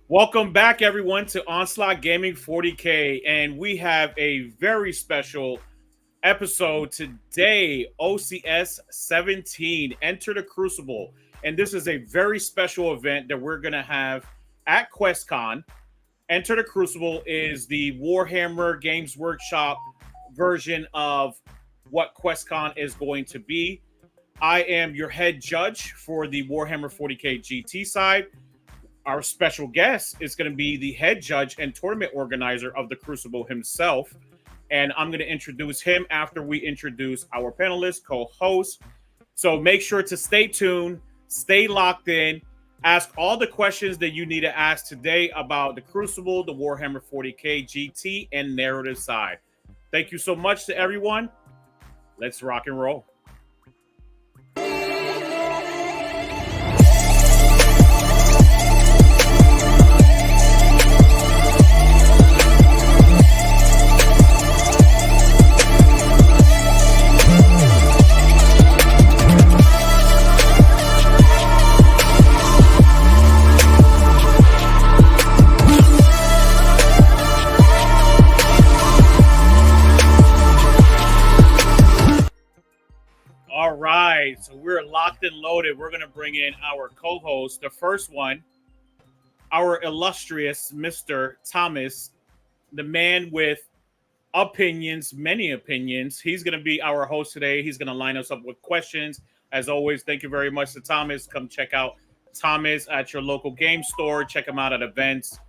Welcome back, everyone, to Onslaught Gaming 40K, and we have a very special episode today. OCS 17, Enter the Crucible, and this is a very special event that we're going to have at QuestCon. Enter the Crucible is the Warhammer Games Workshop version of what QuestCon is going to be. I am your head judge for the Warhammer 40K GT side. Our special guest is going to be the head judge and tournament organizer of the Crucible himself. And I'm going to introduce him after we introduce our panelists, co-hosts. So make sure to stay tuned, stay locked in, ask all the questions that you need to ask today about the Crucible, the Warhammer 40K GT, and narrative side. Thank you so much to everyone. Let's rock and roll. All right, so we're locked and loaded. We're going to bring in our co-host. The first one, our illustrious Mr. Thomas, the man with opinions, many opinions. He's going to be our host today. He's going to line us up with questions. As always, thank you very much to Thomas. Come check out Thomas at your local game store. Check him out at events.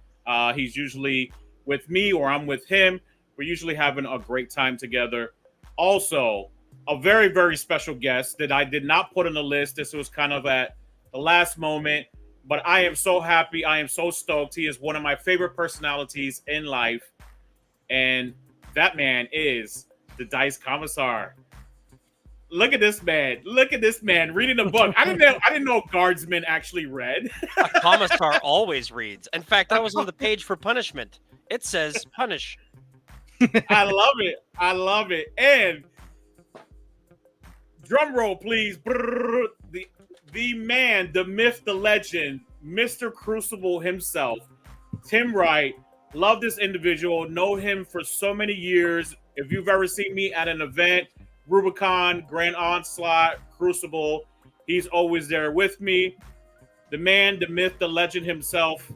He's usually with me or I'm with him. We're usually having a great time together. Also, a very, very special guest that I did not put on the list. This was kind of at the last moment, but I am so happy. I am so stoked. He is one of my favorite personalities in life, and that man is the Dice Commissar. Look at this man. Look at this man reading a book. I didn't know Guardsman actually read. A commissar always reads. In fact, I was on the page for punishment. It says punish. I love it. I love it. And drum roll, please. The man, the myth, the legend, Mr. Crucible himself, Tim Wright. Love this individual. Know him for so many years. If you've ever seen me at an event, Rubicon, Grand Onslaught, Crucible, he's always there with me. The man, the myth, the legend himself.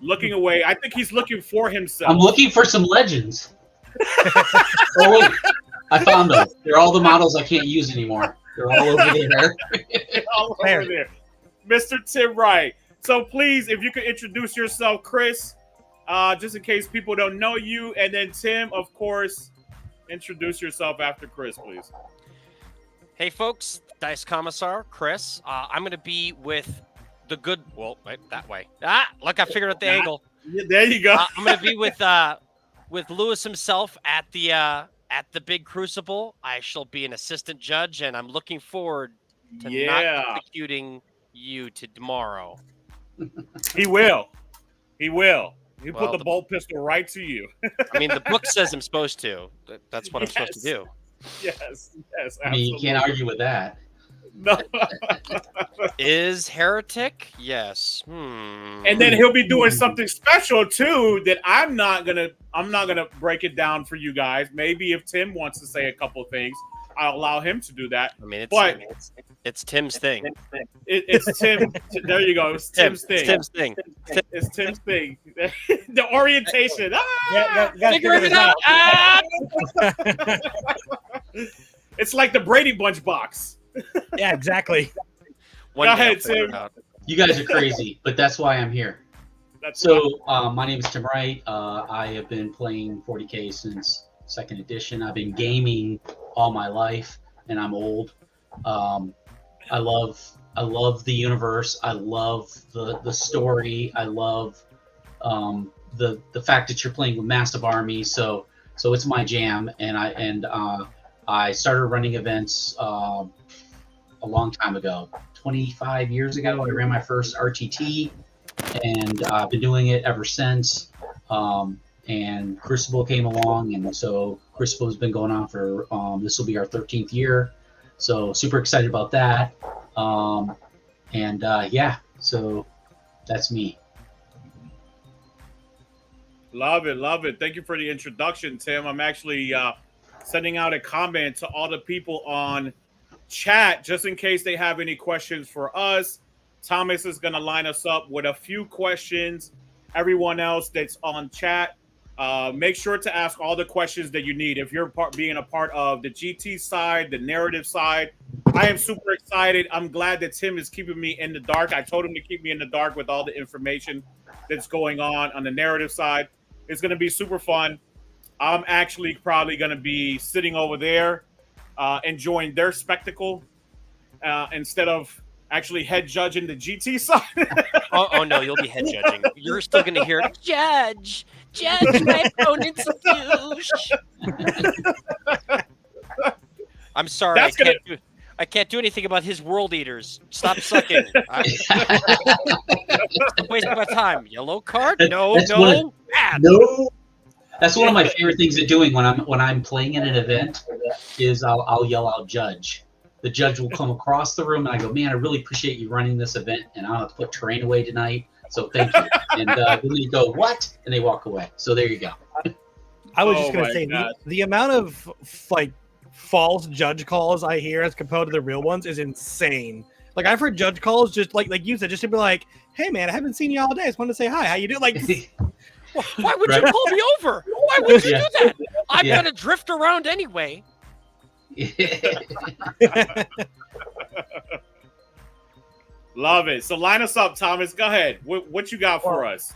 Looking away. I think he's looking for himself. I'm looking for some legends. Oh, wait. I found them. They're all the models I can't use anymore. They're all over there. All over there. Mr. Tim Wright. So please, if you could introduce yourself, Chris, just in case people don't know you. And then Tim, of course, introduce yourself after Chris, please. Hey, folks. Dice Commissar, Chris. I'm going to be with the good... Well, right, that way. Look, I figured out the angle. Yeah, there you go. I'm going to be with Lewis himself at the big Crucible. I shall be an assistant judge, and I'm looking forward to not executing you tomorrow. He will. He will. He'll put the bolt pistol right to you. I mean, the book says I'm supposed to. That's what I'm supposed to do. Yes, absolutely. I mean, you can't argue with that. No. Is heretic? Yes. And then he'll be doing something special too that I'm not gonna break it down for you guys. Maybe if Tim wants to say a couple of things, I'll allow him to do that. I mean, it's Tim's thing. It's Tim. There you go. It's Tim's thing. It's Tim's thing. It's Tim's thing. The orientation. Figuring it out. It's like the Brady Bunch box. Yeah, exactly. Go ahead, Tim. You guys are crazy, but that's why I'm here. My name is Tim Wright. I have been playing 40K since 2nd edition. I've been gaming all my life, and I'm old. I love the universe. I love the story. I love the fact that you're playing with massive armies. So it's my jam, and I started running events a long time ago. 25 years ago, I ran my first RTT, and I've been doing it ever since. And Crucible came along, and so Crucible has been going on for, this will be our 13th year. So super excited about that. Yeah, so that's me. Love it, love it. Thank you for the introduction, Tim. I'm actually sending out a comment to all the people on chat just in case they have any questions for us. Thomas is going to line us up with a few questions. Everyone else that's on chat, make sure to ask all the questions that you need. If you're being a part of the GT side, the narrative side, I am super excited. I'm glad that Tim is keeping me in the dark. I told him to keep me in the dark with all the information that's going on the narrative side. It's going to be super fun. I'm actually probably going to be sitting over there enjoying their spectacle instead of actually head judging the GT side. oh no, you'll be head judging. You're still going to hear, judge, my opponent's douche. I'm sorry, I can't do anything about his world eaters. Stop sucking. Wasting my time. Yellow card? No. No. That's one of my favorite things of doing when I'm playing in an event is I'll yell out judge. The judge will come across the room and I go, man, I really appreciate you running this event and I'll have to put terrain away tonight. So thank you. And then you go, what? And they walk away. So there you go. I was just going to say the amount of false judge calls I hear as compared to the real ones is insane. Like I've heard judge calls just like you said, just to be like, hey man, I haven't seen you all day. I just wanted to say hi. How you doing? Like, why would you call me over? Why would you do that? I'm gonna drift around anyway. Love it. So line us up, Thomas. Go ahead. What you got for us?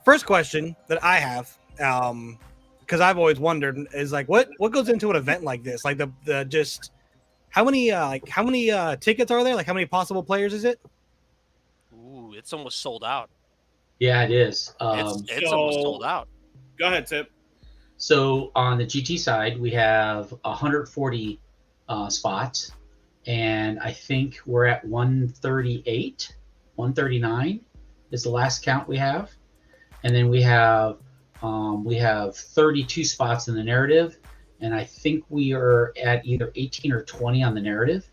First question that I have, because I've always wondered, is like what goes into an event like this? Like the just how many tickets are there? Like how many possible players is it? Ooh, it's almost sold out. Yeah, it is. It's almost sold out. Go ahead, Tip. So on the GT side, we have 140 spots, and I think we're at 138, 139 is the last count we have, and then we have 32 spots in the narrative, and I think we are at either 18 or 20 on the narrative.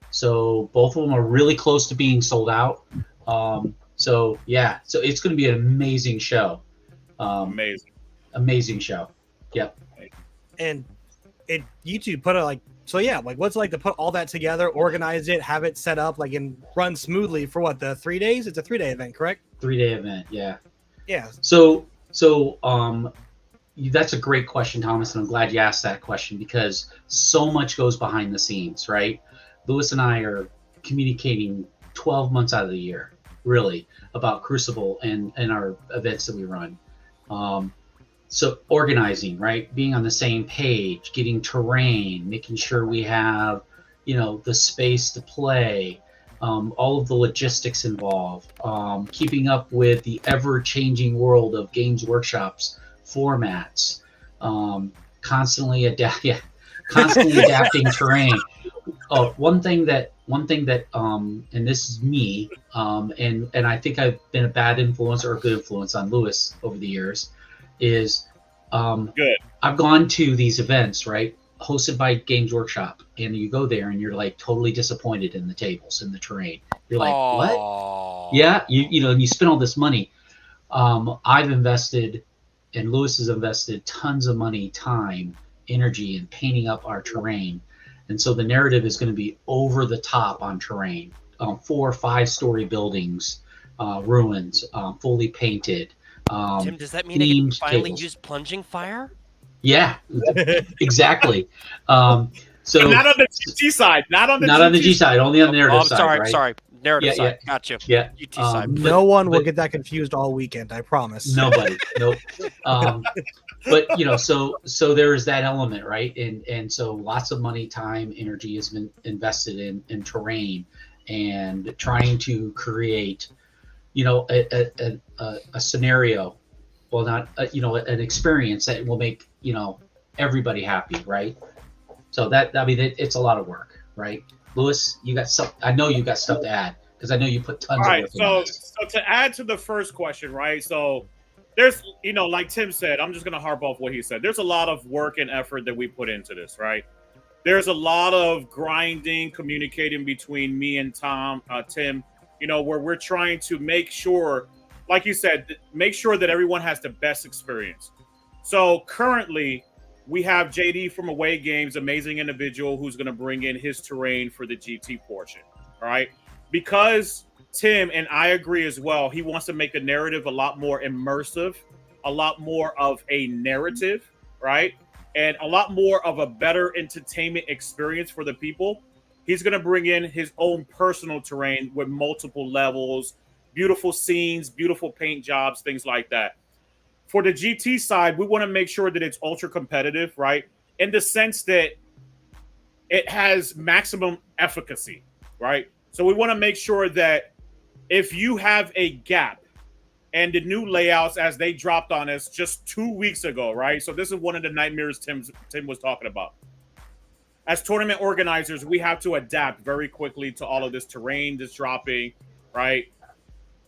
So both of them are really close to being sold out. So yeah, so it's going to be an amazing show. Amazing show. Yep. And you two put what's it like to put all that together, organize it, have it set up, and run smoothly for the 3 days? It's a 3-day event, correct? 3-day event, yeah. Yeah. So that's a great question, Thomas, and I'm glad you asked that question because so much goes behind the scenes, right? Lewis and I are communicating 12 months out of the year, really, about Crucible and our events that we run. So organizing, right? Being on the same page, getting terrain, making sure we have, the space to play, all of the logistics involved, keeping up with the ever-changing world of Games Workshop's formats, constantly adapting terrain. One thing that, and this is me, and I think I've been a bad influence or a good influence on Lewis over the years, is good. I've gone to these events, right, hosted by Games Workshop, and you go there and you're totally disappointed in the tables and the terrain. You're like, what? Yeah, and you spend all this money. I've invested, and Lewis has invested tons of money, time, energy in painting up our terrain. And so the narrative is going to be over the top on terrain, 4 or 5-story buildings, ruins, fully painted. Tim, does that mean I can finally use plunging fire? Yeah, exactly. So not on the GT side. Not on the G side. Only on the narrative side. Sorry. Narrative side. Gotcha. Yeah. GT side. No one will get that confused all weekend. I promise. Nobody. Nope. But so there is that element, right? And so lots of money, time, energy has been invested in terrain and trying to create, a scenario, well, not an experience that will make everybody happy, right? So it's a lot of work, right? Lewis, you got stuff. I know you got stuff to add because I know you put tons. All right, so to add to the first question, right? So there's, like Tim said, I'm just gonna harp off what he said. There's a lot of work and effort that we put into this, right? There's a lot of grinding, communicating between me and Tim, where we're trying to make sure like you said, make sure that everyone has the best experience. So currently, we have JD from Away Games, amazing individual who's going to bring in his terrain for the GT portion. All right. Because Tim, and I agree as well, he wants to make the narrative a lot more immersive, a lot more of a narrative, right? And a lot more of a better entertainment experience for the people. He's going to bring in his own personal terrain with multiple levels, beautiful scenes, beautiful paint jobs, things like that. For the GT side, we want to make sure that it's ultra competitive, right? In the sense that it has maximum efficacy, right? So we want to make sure that if you have a gap, and the new layouts as they dropped on us just 2 weeks ago, right? So this is one of the nightmares Tim was talking about. As tournament organizers, we have to adapt very quickly to all of this terrain that's dropping, right?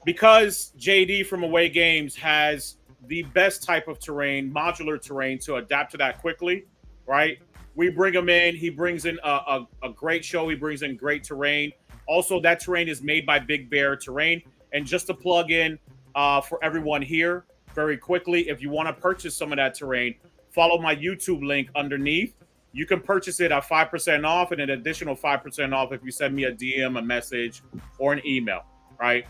Because JD from Away Games has the best type of terrain, modular terrain, to adapt to that quickly, right? We bring him in. He brings in a great show. He brings in great terrain. Also, that terrain is made by Big Bear Terrain. And just to plug in for everyone here very quickly, if you want to purchase some of that terrain, follow my YouTube link underneath. You can purchase it at 5% off and an additional 5% off if you send me a DM, a message, or an email, right?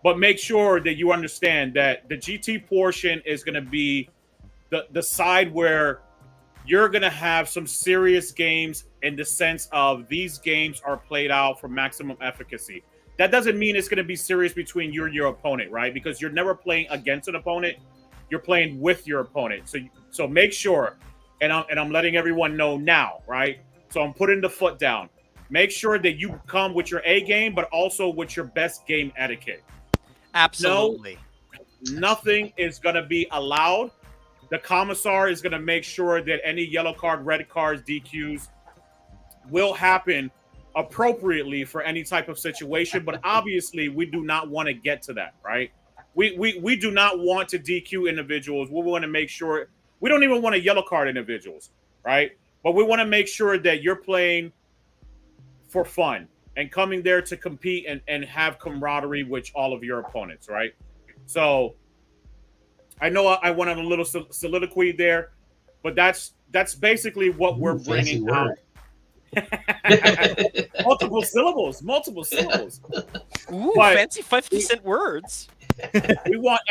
But make sure that you understand that the GT portion is going to be the side where you're going to have some serious games in the sense of these games are played out for maximum efficacy. That doesn't mean it's going to be serious between you and your opponent, right? Because you're never playing against an opponent. You're playing with your opponent. So make sure, and I'm letting everyone know now, right? So I'm putting the foot down. Make sure that you come with your A game, but also with your best game etiquette. Absolutely. No, nothing is going to be allowed. The commissar is going to make sure that any yellow card, red cards, DQs will happen appropriately for any type of situation. But obviously, we do not want to get to that, right? We do not want to DQ individuals. We want to make sure we don't even want to yellow card individuals, right? But we want to make sure that you're playing for fun and coming there to compete and have camaraderie with all of your opponents, right? So I know I went on a little soliloquy there, but that's basically what we're bringing out. multiple syllables. Ooh, but fancy 50-cent words. We want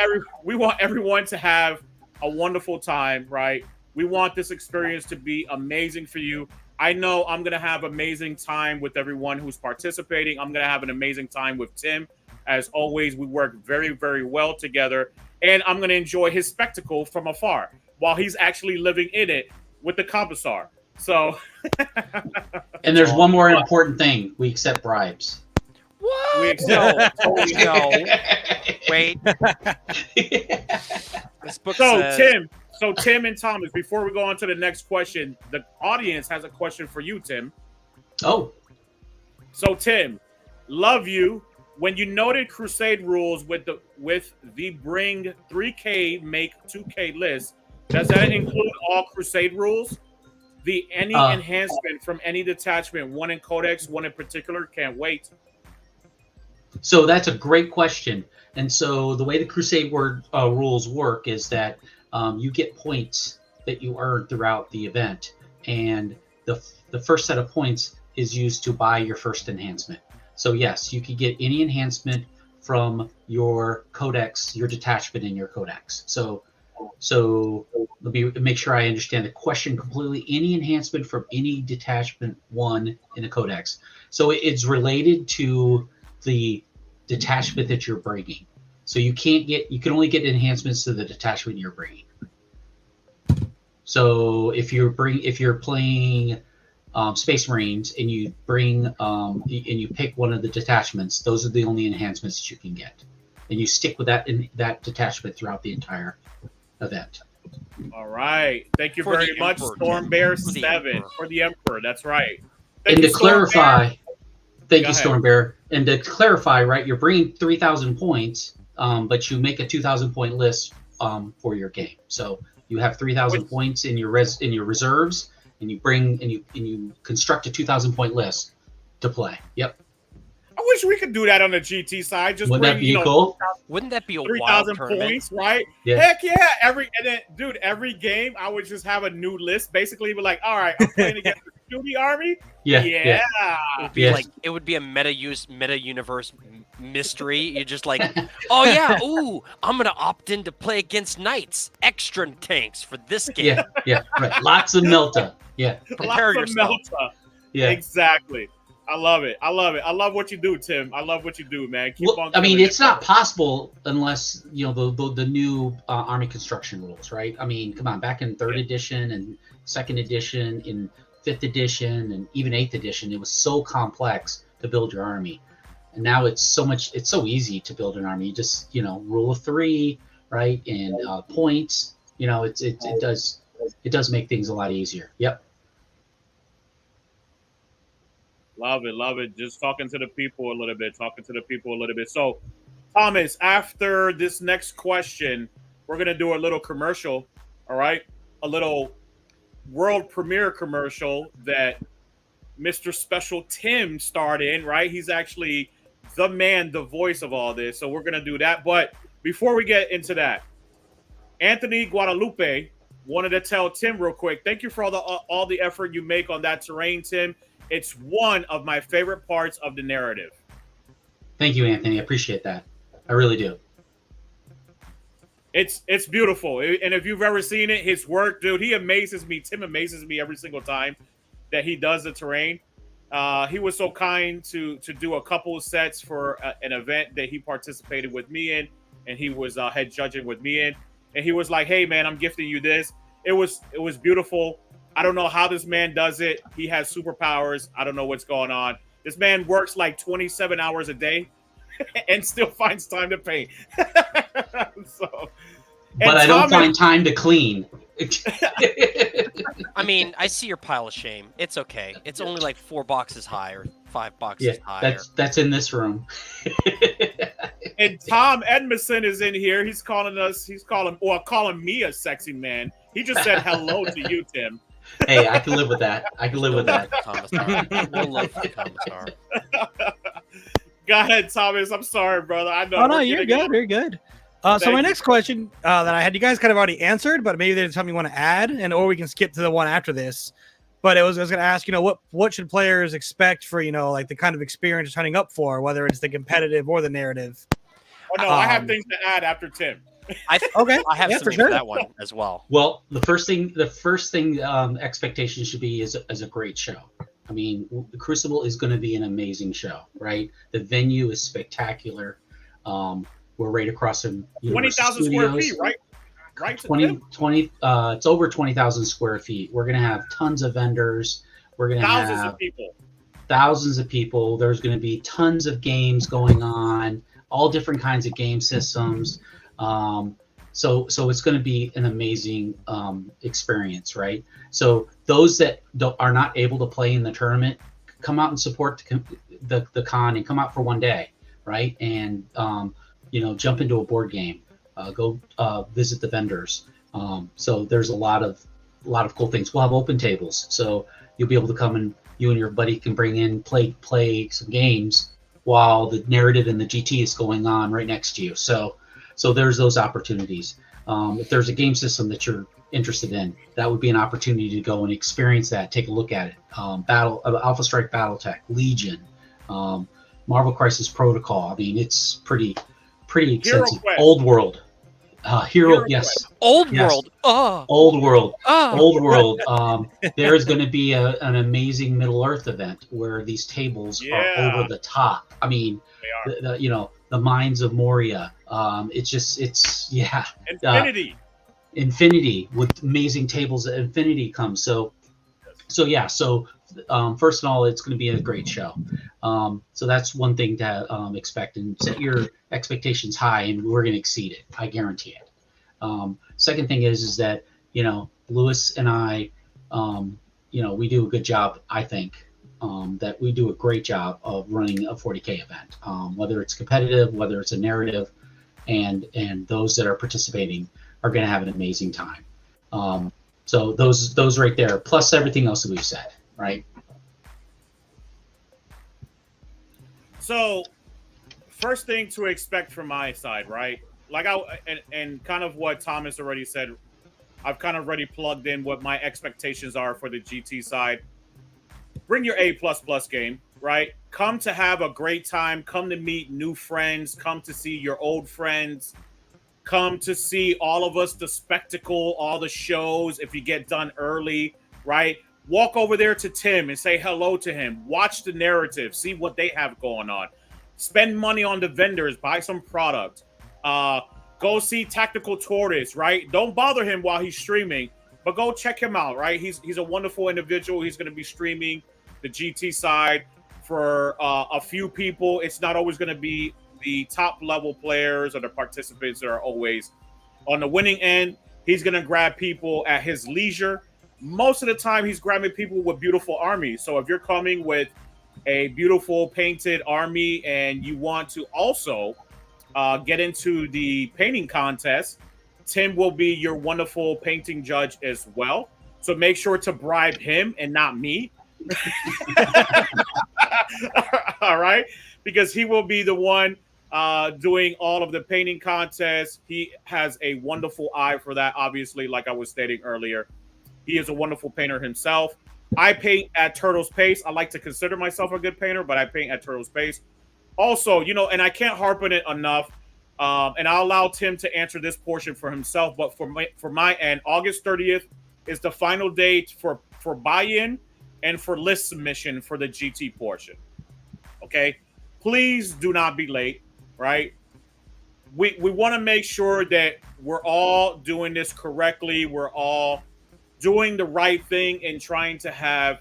everyone to have a wonderful time, right? We want this experience to be amazing for you. I know I'm going to have amazing time with everyone who's participating. I'm going to have an amazing time with Tim. As always, we work very, very well together. And I'm going to enjoy his spectacle from afar while he's actually living in it with the commissar. So. And there's one more important thing. We accept bribes. What? We accept no. Wait. This book says... Tim and Thomas, before we go on to the next question, the audience has a question for you, Tim. Oh. So, Tim, love you. When you noted Crusade rules with the bring 3K, make 2K list, does that include all Crusade rules? Any enhancement from any detachment, one in Codex, one in particular, can't wait. So that's a great question. And so the way the Crusade rules work is that you get points that you earn throughout the event, and the first set of points is used to buy your first enhancement. So yes, you could get any enhancement from your codex, your detachment in your codex. So let me make sure I understand the question completely. Any enhancement from any detachment one in a codex. So it's related to the detachment that you're bringing. So you can only get enhancements to the detachment you're bringing. So if you're playing Space Marines and you bring and you pick one of the detachments, those are the only enhancements that you can get, and you stick with that detachment throughout the entire event. All right, thank you very much, Storm Bear 7 for the Emperor. That's right. And to clarify, thank you, Storm Bear. And to clarify, right, you're bringing 3,000 points, but you make a 2,000 point list for your game. So you have 3,000 points in your reserves, and you construct a 2,000 point list to play. Yep. I wish we could do that on the GT side. Just wouldn't that be cool? Wouldn't that be a 3,000 wild points, right? Yeah. Heck yeah! Every game I would just have a new list. Basically, be like, all right, I'm playing against the Shooty army. Yeah. Yeah. It would be like it would be a meta universe mystery. You're just like, oh yeah, ooh, I'm gonna opt in to play against knights, extra tanks for this game. Yeah, right. Lots of Melta. Yeah. Prepare yourself. Melta. Yeah. Exactly. I love it. I love what you do, Tim. I love what you do, man. Keep on. I mean, it's not possible unless the new army construction rules, right? I mean, come on, back in 3rd edition and 2nd edition, in 5th edition, and even 8th edition, it was so complex to build your army, and now it's so easy to build an army. You just rule of 3, right, and points. It does make things a lot easier. Yep. Love it. Just talking to the people a little bit. So, Thomas, after this next question, we're going to do a little commercial, all right? A little world premiere commercial that Mr. Special Tim starred in, right? He's actually the man, the voice of all this. So we're going to do that. But before we get into that, Anthony Guadalupe wanted to tell Tim real quick, thank you for all the effort you make on that terrain, Tim. It's one of my favorite parts of the narrative. Thank you, Anthony. I appreciate that. I really do. It's beautiful. And if you've ever seen it, his work, dude, he amazes me. Tim amazes me every single time that he does the terrain. He was so kind to do a couple of sets for an event that he participated with me in, and he was head judging with me in. And he was like, hey, man, I'm gifting you this. It was beautiful. I don't know how this man does it. He has superpowers. I don't know what's going on. This man works like 27 hours a day and still finds time to paint. But I don't find time to clean. I mean, I see your pile of shame. It's okay. It's only like 4 boxes high or 5 boxes high. That's in this room. And Tom Edmondson is in here. He's calling me a sexy man. He just said hello to you, Tim. Hey, I can live with that. We'll love the Commissar. Go ahead, Thomas. I'm sorry, brother. I know. Oh, no, you're good. You're good. So my next question that I had, you guys kind of already answered, but maybe there's something you want to add, or we can skip to the one after this. But I was going to ask, what should players expect for, like the kind of experience signing up for, whether it's the competitive or the narrative? Oh, no, I have things to add after Tim. I have something for that one as well. Well, the first thing expectation should be is a great show. I mean, the Crucible is going to be an amazing show, right? The venue is spectacular. We're right across from 20,000 square feet, right? Right. 20. It's over 20,000 square feet. We're going to have tons of vendors. We're going to have thousands of people. There's going to be tons of games going on, all different kinds of game systems. So it's going to be an amazing experience, right? So those that are not able to play in the tournament, come out and support the con and come out for one day, right? And jump into a board game, go visit the vendors. So there's a lot of cool things. We'll have open tables, so you'll be able to come and you and your buddy can bring in play some games while the narrative and the GT is going on right next to you. So there's those opportunities. If there's a game system that you're interested in, that would be an opportunity to go and experience that, take a look at it. Alpha Strike BattleTech, Legion, Marvel Crisis Protocol. I mean, it's pretty extensive. Old World. Hero, yes. Old yes. World. Oh. Old World. Oh. Old World. There's going to be an amazing Middle Earth event where these tables are over the top. I mean, the Mines of Moria. Infinity with amazing tables at Infinity comes. So first of all, it's going to be a great show. So that's one thing to expect, and set your expectations high, and we're going to exceed it. I guarantee it. Second thing is that, Lewis and I, we do a good job. I think that we do a great job of running a 40K event, whether it's competitive, whether it's a narrative, and those that are participating are going to have an amazing time. So those right there, plus everything else that we've said, right? So, first thing to expect from my side, right? Like and kind of what Thomas already said, I've kind of already plugged in what my expectations are for the GT side. Bring your A++ game, right? Come to have a great time. Come to meet new friends. Come to see your old friends. Come to see all of us, the spectacle, all the shows. If you get done early, right? Walk over there to Tim and say hello to him. Watch the narrative. See what they have going on. Spend money on the vendors. Buy some product. Go see Tactical Tortoise, right? Don't bother him while he's streaming, but go check him out, right? He's a wonderful individual. He's going to be streaming the GT side for a few people. It's not always going to be the top level players or the participants that are always on the winning end. He's going to grab people at his leisure. Most of the time, he's grabbing people with beautiful armies. So if you're coming with a beautiful painted army and you want to also get into the painting contest, Tim will be your wonderful painting judge as well. So make sure to bribe him and not me. All right, because he will be the one doing all of the painting contests. He has a wonderful eye for that, obviously, like I was stating earlier. He is a wonderful painter himself. I paint at Turtle's pace. I like to consider myself a good painter, but I paint at Turtle's pace. Also, and I can't harp on it enough, and I'll allow Tim to answer this portion for himself, but for my end, August 30th is the final date for buy-in and for list submission for the GT portion. Okay? Please do not be late, right? We want to make sure that we're all doing this correctly. We're all doing the right thing and trying to have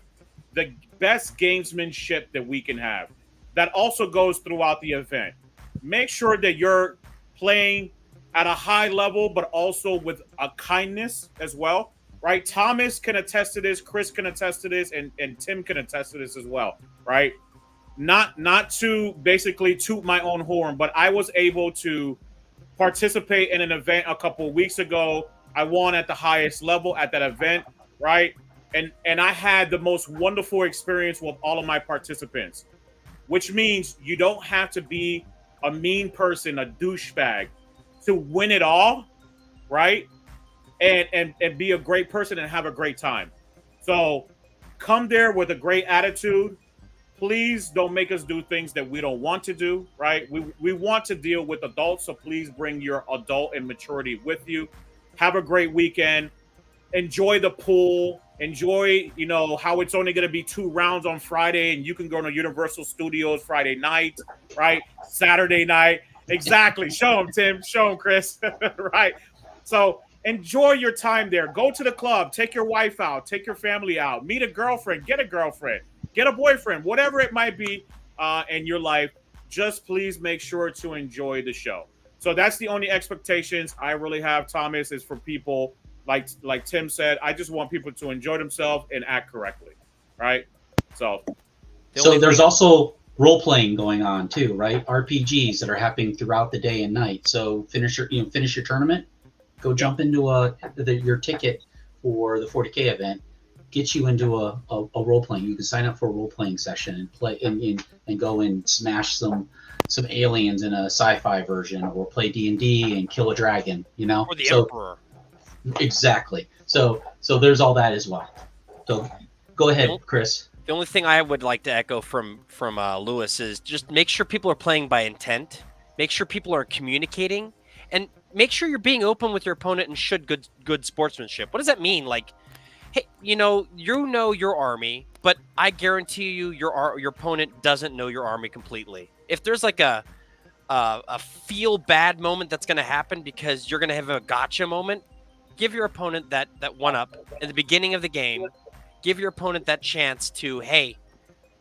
the best gamesmanship that we can have. That also goes throughout the event. Make sure that you're playing at a high level, but also with a kindness as well, right? Thomas can attest to this, Chris can attest to this, and Tim can attest to this as well, right? Not to basically toot my own horn, but I was able to participate in an event a couple of weeks ago. I won at the highest level at that event, right? And I had the most wonderful experience with all of my participants, which means you don't have to be a mean person, a douchebag to win it all, right? And be a great person and have a great time. So come there with a great attitude. Please don't make us do things that we don't want to do, right? We want to deal with adults, so please bring your adult and maturity with you. Have a great weekend. Enjoy the pool. Enjoy, how it's only going to be 2 rounds on Friday, and you can go to Universal Studios Friday night, right? Saturday night. Exactly. Show them, Tim. Show them, Chris. Right? So enjoy your time there. Go to the club. Take your wife out. Take your family out. Meet a girlfriend. Get a girlfriend. Get a boyfriend. Whatever it might be in your life. Just please make sure to enjoy the show. So that's the only expectations I really have, Thomas, is for people like Tim said. I just want people to enjoy themselves and act correctly, right? So there's also role-playing going on too, right? RPGs that are happening throughout the day and night. So finish your tournament, go jump into your ticket for the 40K event, get you into a role-playing. You can sign up for a role-playing session and play and go and smash some aliens in a sci-fi version, or play D&D and kill a dragon, Or the Emperor. Exactly. So there's all that as well. So go ahead, Chris. The only thing I would like to echo from Lewis is just make sure people are playing by intent. Make sure people are communicating, and make sure you're being open with your opponent and should good sportsmanship. What does that mean? Like, hey, you know your army, but I guarantee you your opponent doesn't know your army completely. If there's like a feel bad moment that's going to happen because you're going to have a gotcha moment, give your opponent that one up at the beginning of the game. Give your opponent that chance to, hey,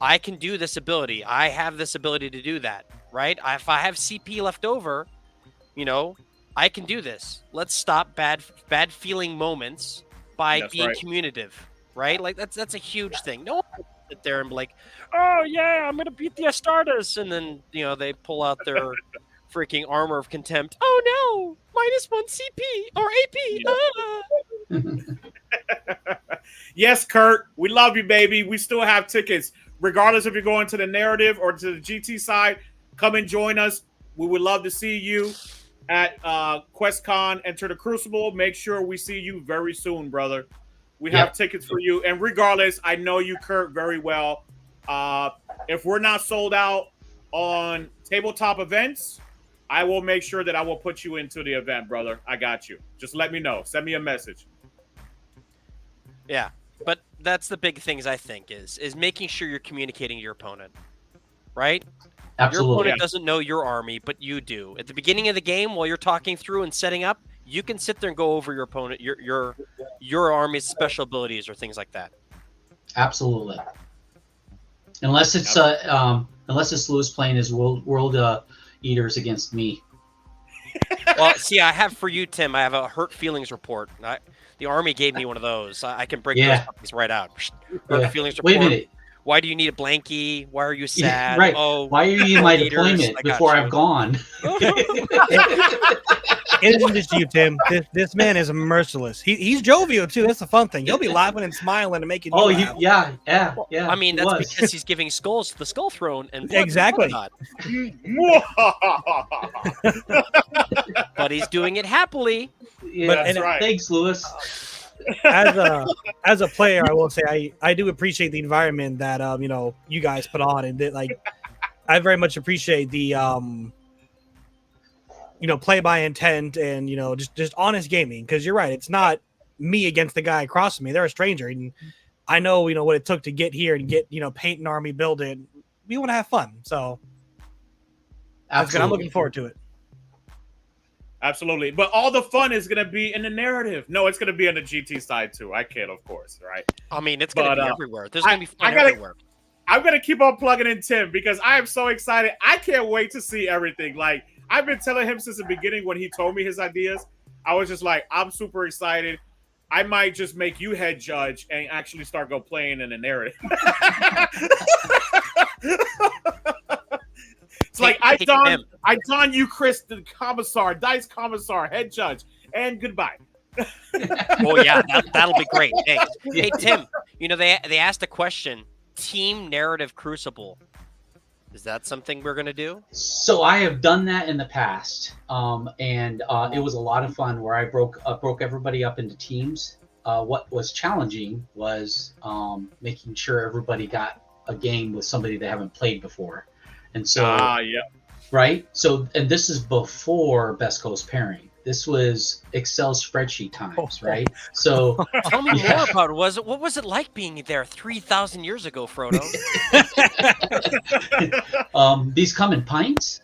I can do this ability. I have this ability to do that, right? If I have CP left over, I can do this. Let's stop bad feeling moments by being communicative, right? Like that's a huge thing. No one can sit there and be like, oh yeah, I'm gonna beat the Astartes, and then they pull out their freaking armor of contempt. Oh no, -1 CP or AP. Yes, Kurt, we love you, baby. We still have tickets regardless if you're going to the narrative or to the GT side, come and join us. We would love to see you at QuestCon. Enter the Crucible. Make sure we see you very soon, brother. We have tickets for you. And regardless, I know you, Kurt, very well. If we're not sold out on tabletop events, I will make sure that I will put you into the event, brother. I got you. Just let me know. Send me a message. Yeah, but that's the big things I think is making sure you're communicating to your opponent, right? Absolutely. Your opponent doesn't know your army, but you do. At the beginning of the game, while you're talking through and setting up, you can sit there and go over your opponent, your army's special abilities or things like that. Absolutely. Unless it's Lewis playing his world eaters against me. Well, see, I have for you, Tim. I have a hurt feelings report. The army gave me one of those. I can break those puppies right out. Hurt feelings report. Wait a minute. Why do you need a blankie? Why are you sad? Yeah, right. Oh, why are you in my deployment before I've gone? It isn't just you, Tim. This man is merciless. He's jovial too. That's the fun thing. He'll be laughing and smiling and making. Yeah. I mean, that's because he's giving skulls to the Skull Throne and exactly. But he's doing it happily. Yeah, that's right. Thanks, Lewis. As a player, I will say I do appreciate the environment that you guys put on, and that, I very much appreciate the play by intent and just honest gaming, because you're right, it's not me against the guy across from me. They're a stranger, and I know what it took to get here and get paint an army, build it. We want to have fun, so that's good. I'm looking forward to it. Absolutely. But all the fun is going to be in the narrative. No, it's going to be on the GT side too. I kid, of course, right? I mean, it's going to be everywhere. There's going to be fun everywhere. I'm going to keep on plugging in Tim because I am so excited. I can't wait to see everything. I've been telling him since the beginning when he told me his ideas. I was just like, I'm super excited. I might just make you head judge and actually start playing in the narrative. It's like I done you, Chris, the commissar, dice commissar, head judge, and goodbye. Oh yeah, that'll be great. Thanks. Hey Tim, they asked a question: team narrative Crucible. Is that something we're gonna do? So I have done that in the past, and it was a lot of fun. Where I broke everybody up into teams. What was challenging was making sure everybody got a game with somebody they haven't played before. And so, right. So, and this is before Best Coast pairing. This was Excel spreadsheet times, right? So, tell me more about it. What was it like being there 3,000 years ago, Frodo? These come in pints.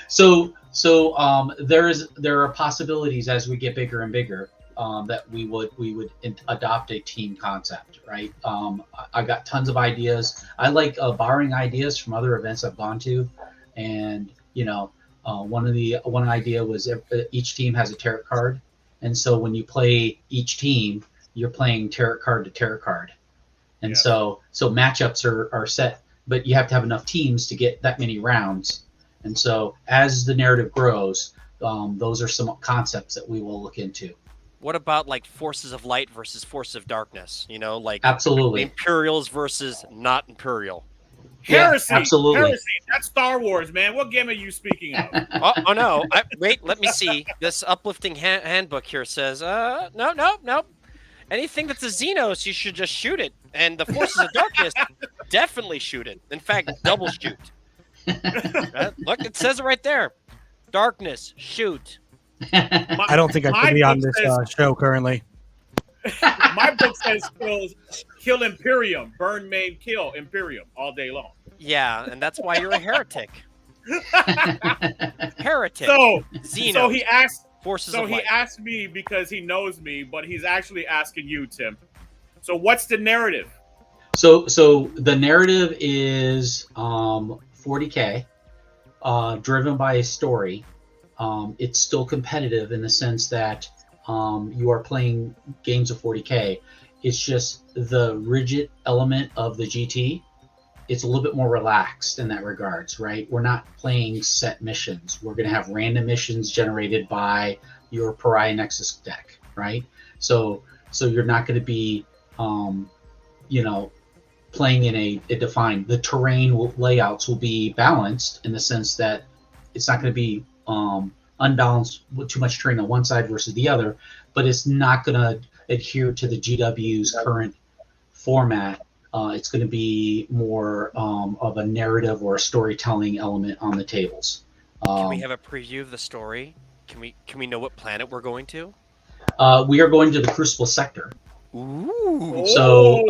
So there are possibilities as we get bigger and bigger. That we would adopt a team concept, right? I got tons of ideas. I like borrowing ideas from other events I've gone to, and one idea was each team has a tarot card, and so when you play each team, you're playing tarot card to tarot card, and so matchups are set, but you have to have enough teams to get that many rounds, and so as the narrative grows, those are some concepts that we will look into. What about forces of light versus forces of darkness? Absolutely Imperials versus not Imperial. Heresy. Yeah, absolutely. Heresy. That's Star Wars, man. What game are you speaking of? oh no! Wait, let me see. This uplifting handbook here says, no. Anything that's a Xenos, you should just shoot it, and the forces of darkness, definitely shoot it. In fact, double shoot. Look, it says it right there. Darkness, shoot. I don't think I could be on this show currently. My book says kill Imperium, burn, maim, kill Imperium all day long. Yeah, and that's why you're a heretic. Heretic. So Xeno. He asked. Forces so of he light. asked me because he knows me, but he's actually asking you, Tim. So what's the narrative? So the narrative is 40K, driven by a story. It's still competitive in the sense that you are playing games of 40K. It's just the rigid element of the GT. It's a little bit more relaxed in that regards, right? We're not playing set missions. We're going to have random missions generated by your Pariah Nexus deck, right? So you're not going to be you know, playing in a defined, the terrain layouts will be balanced in the sense that it's not going to be unbalanced with too much terrain on one side versus the other, but it's not going to adhere to the GW's current format. It's going to be more of a narrative or a storytelling element on the tables. Can we have a preview of the story? Can we know what planet we're going to? We are going to the Crucible sector. Ooh. So,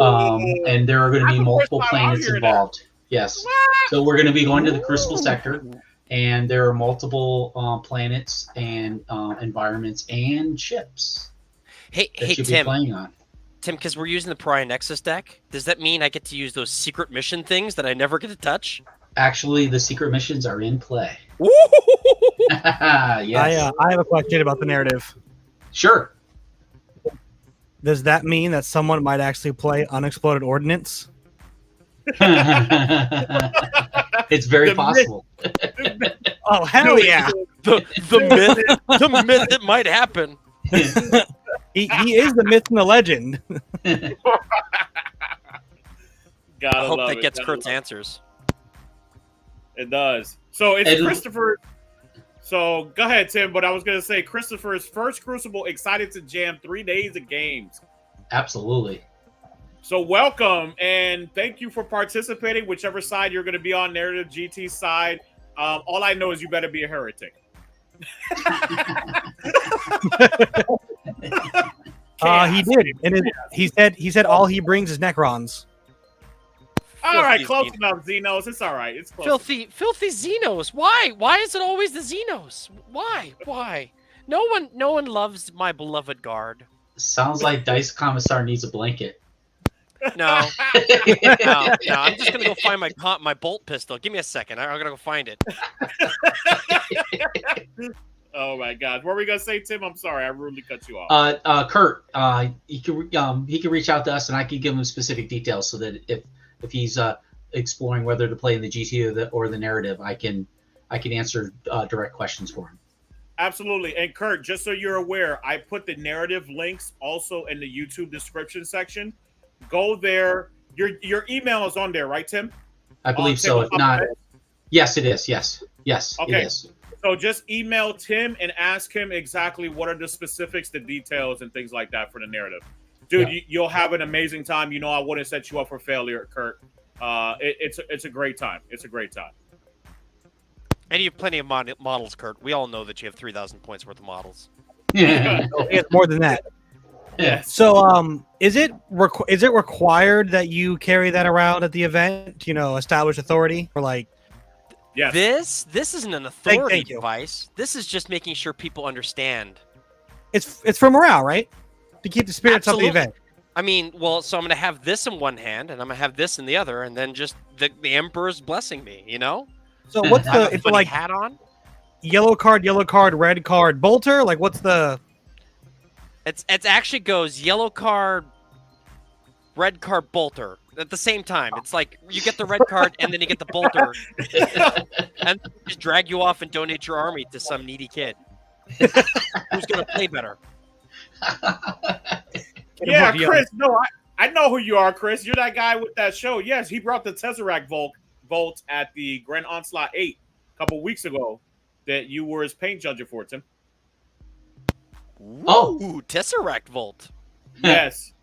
and there are going to be multiple planets involved. Yes. So we're going to be going to the Crucible sector, and there are multiple planets and environments and ships. Hey, you'll Tim. Be playing on. Tim, because we're using the Pariah Nexus deck, does that mean I get to use those secret mission things that I never get to touch? Actually, the secret missions are in play. Yes. I have a question about the narrative. Sure. Does that mean that someone might actually play Unexploded Ordnance? It's very possible. Oh, hell yeah. The myth, it might happen. He is the myth and the legend. I hope that gets Kurt's answers. It does. So it's Christopher. So go ahead, Tim. But I was going to say Christopher's first Crucible, excited to jam 3 days of games. Absolutely. So welcome and thank you for participating. Whichever side you're going to be on, narrative GT side. All I know is you better be a heretic. He did, and he said all he brings is Necrons. All right, close enough, Xenos. It's all right. It's close. Filthy Xenos. Why? Why is it always the Xenos? Why? No one loves my beloved guard. Sounds like Dice Commissar needs a blanket. No. I'm just gonna go find my bolt pistol. Give me a second. I'm gonna go find it. Oh my God! What were we gonna say, Tim? I'm sorry, I rudely cut you off. Kurt, he can reach out to us, and I can give him specific details so that if he's exploring whether to play in the GT or the narrative, I can answer direct questions for him. Absolutely. And Kurt, just so you're aware, I put the narrative links also in the YouTube description section. Go there. Your email is on there, right, Tim? I believe so. If not, yes, it is. Yes, okay. It is. So just email Tim and ask him exactly what are the specifics, the details, and things like that for the narrative. Dude, yeah. You'll have an amazing time. You know I wouldn't set you up for failure, Kurt. It's a great time. It's a great time. And you have plenty of models, Kurt. We all know that you have 3,000 points worth of models. Yeah, it's more than that. Yeah. So, is it required that you carry that around at the event? You know, established authority or like? Yes. This isn't an authority device. This is just making sure people understand. It's for morale, right? To keep the spirits Absolutely. Of the event. I mean, well, so I'm going to have this in one hand, and I'm going to have this in the other, and then just the Emperor's blessing me, you know? So what's the it's like hat on? Yellow card, red card, bolter? Like what's the It's actually goes yellow card, red card, bolter at the same time. It's like you get the red card and then you get the bolter, and just drag you off and donate your army to some needy kid who's going to play better. Yeah, Chris. No, I know who you are, Chris. You're that guy with that show. Yes, he brought the Tesseract Vault at the Grand Onslaught 8 a couple weeks ago that you were his paint judge for, Tim. Ooh, Tesseract Vault. Yes,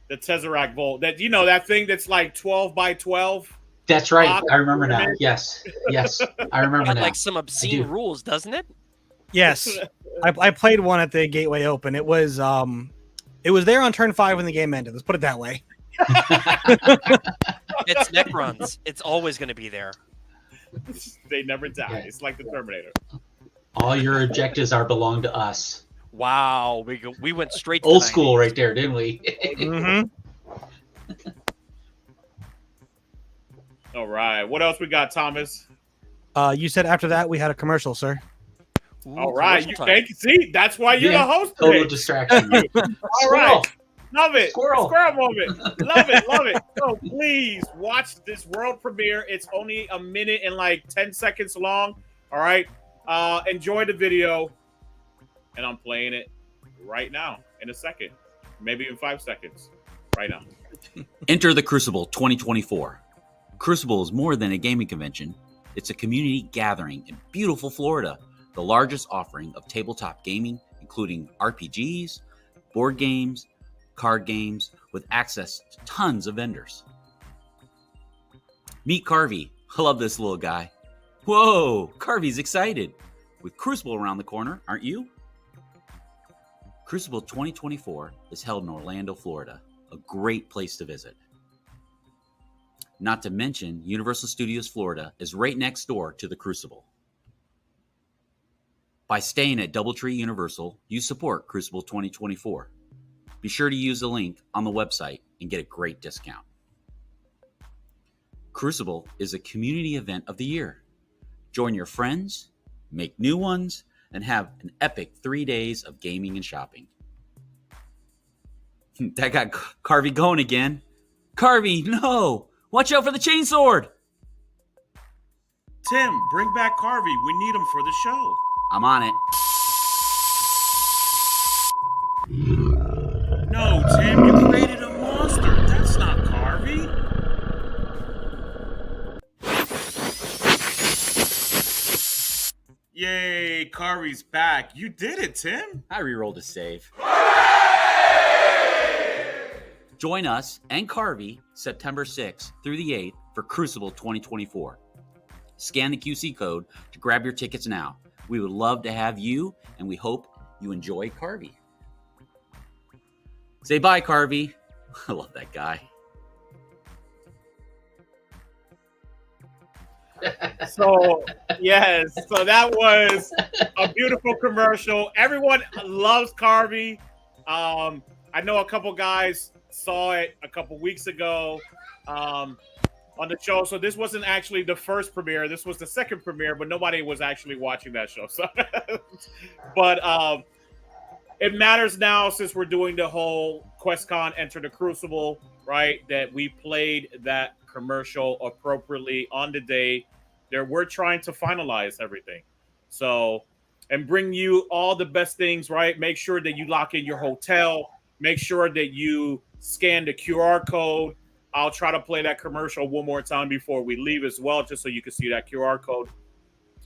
the Tesseract Vault. That that thing that's like 12 by 12. That's right. I remember now. Yes, I remember now. Like some obscene rules, doesn't it? Yes, I played one at the Gateway Open. It was there on turn 5 when the game ended. Let's put it that way. It's Necrons. It's always going to be there. They never die. Yeah. It's like the Terminator. All your objectives belong to us. Wow, we went straight to old school right there, didn't we? Mm-hmm. All right. What else we got, Thomas? You said after that we had a commercial, sir. Ooh, all right. See, that's why you're the host. Total distraction. All right. Love it. Squirrel moment. Love it. So please watch this world premiere. It's only a minute and like 10 seconds long. All right. Enjoy the video. And I'm playing it right now in a second. Maybe in 5 seconds. Right now. Enter the Crucible 2024. Crucible is more than a gaming convention. It's a community gathering in beautiful Florida, the largest offering of tabletop gaming, including RPGs, board games, card games, with access to tons of vendors. Meet Carvey. I love this little guy. Whoa, Carvey's excited. With Crucible around the corner, aren't you? Crucible 2024 is held in Orlando, Florida, a great place to visit. Not to mention, Universal Studios Florida is right next door to the Crucible. By staying at DoubleTree Universal, you support Crucible 2024. Be sure to use the link on the website and get a great discount. Crucible is a community event of the year. Join your friends, make new ones, and have an epic 3 days of gaming and shopping. That got Carvey going again. Carvey, no! Watch out for the chainsword! Tim, bring back Carvey. We need him for the show. I'm on it. No, Tim, you created a monster. That's not Carvey. Yay, Carvey's back. You did it, Tim. I rerolled a save. Join us and Carvey September 6th through the 8th for Crucible 2024. Scan the QC code to grab your tickets now. We would love to have you, and we hope you enjoy Carvey. Say bye, Carvey. I love that guy. So, yes. So that was a beautiful commercial. Everyone loves Carvey. I know a couple guys saw it a couple weeks ago on the show. So this wasn't actually the first premiere. This was the second premiere, but nobody was actually watching that show. So, but it matters now since we're doing the whole QuestCon Enter the Crucible, right? That we played that commercial appropriately on the day. We're trying to finalize everything. So, and bring you all the best things, right? Make sure that you lock in your hotel. Make sure that you scan the QR code. I'll try to play that commercial one more time before we leave as well, just so you can see that QR code.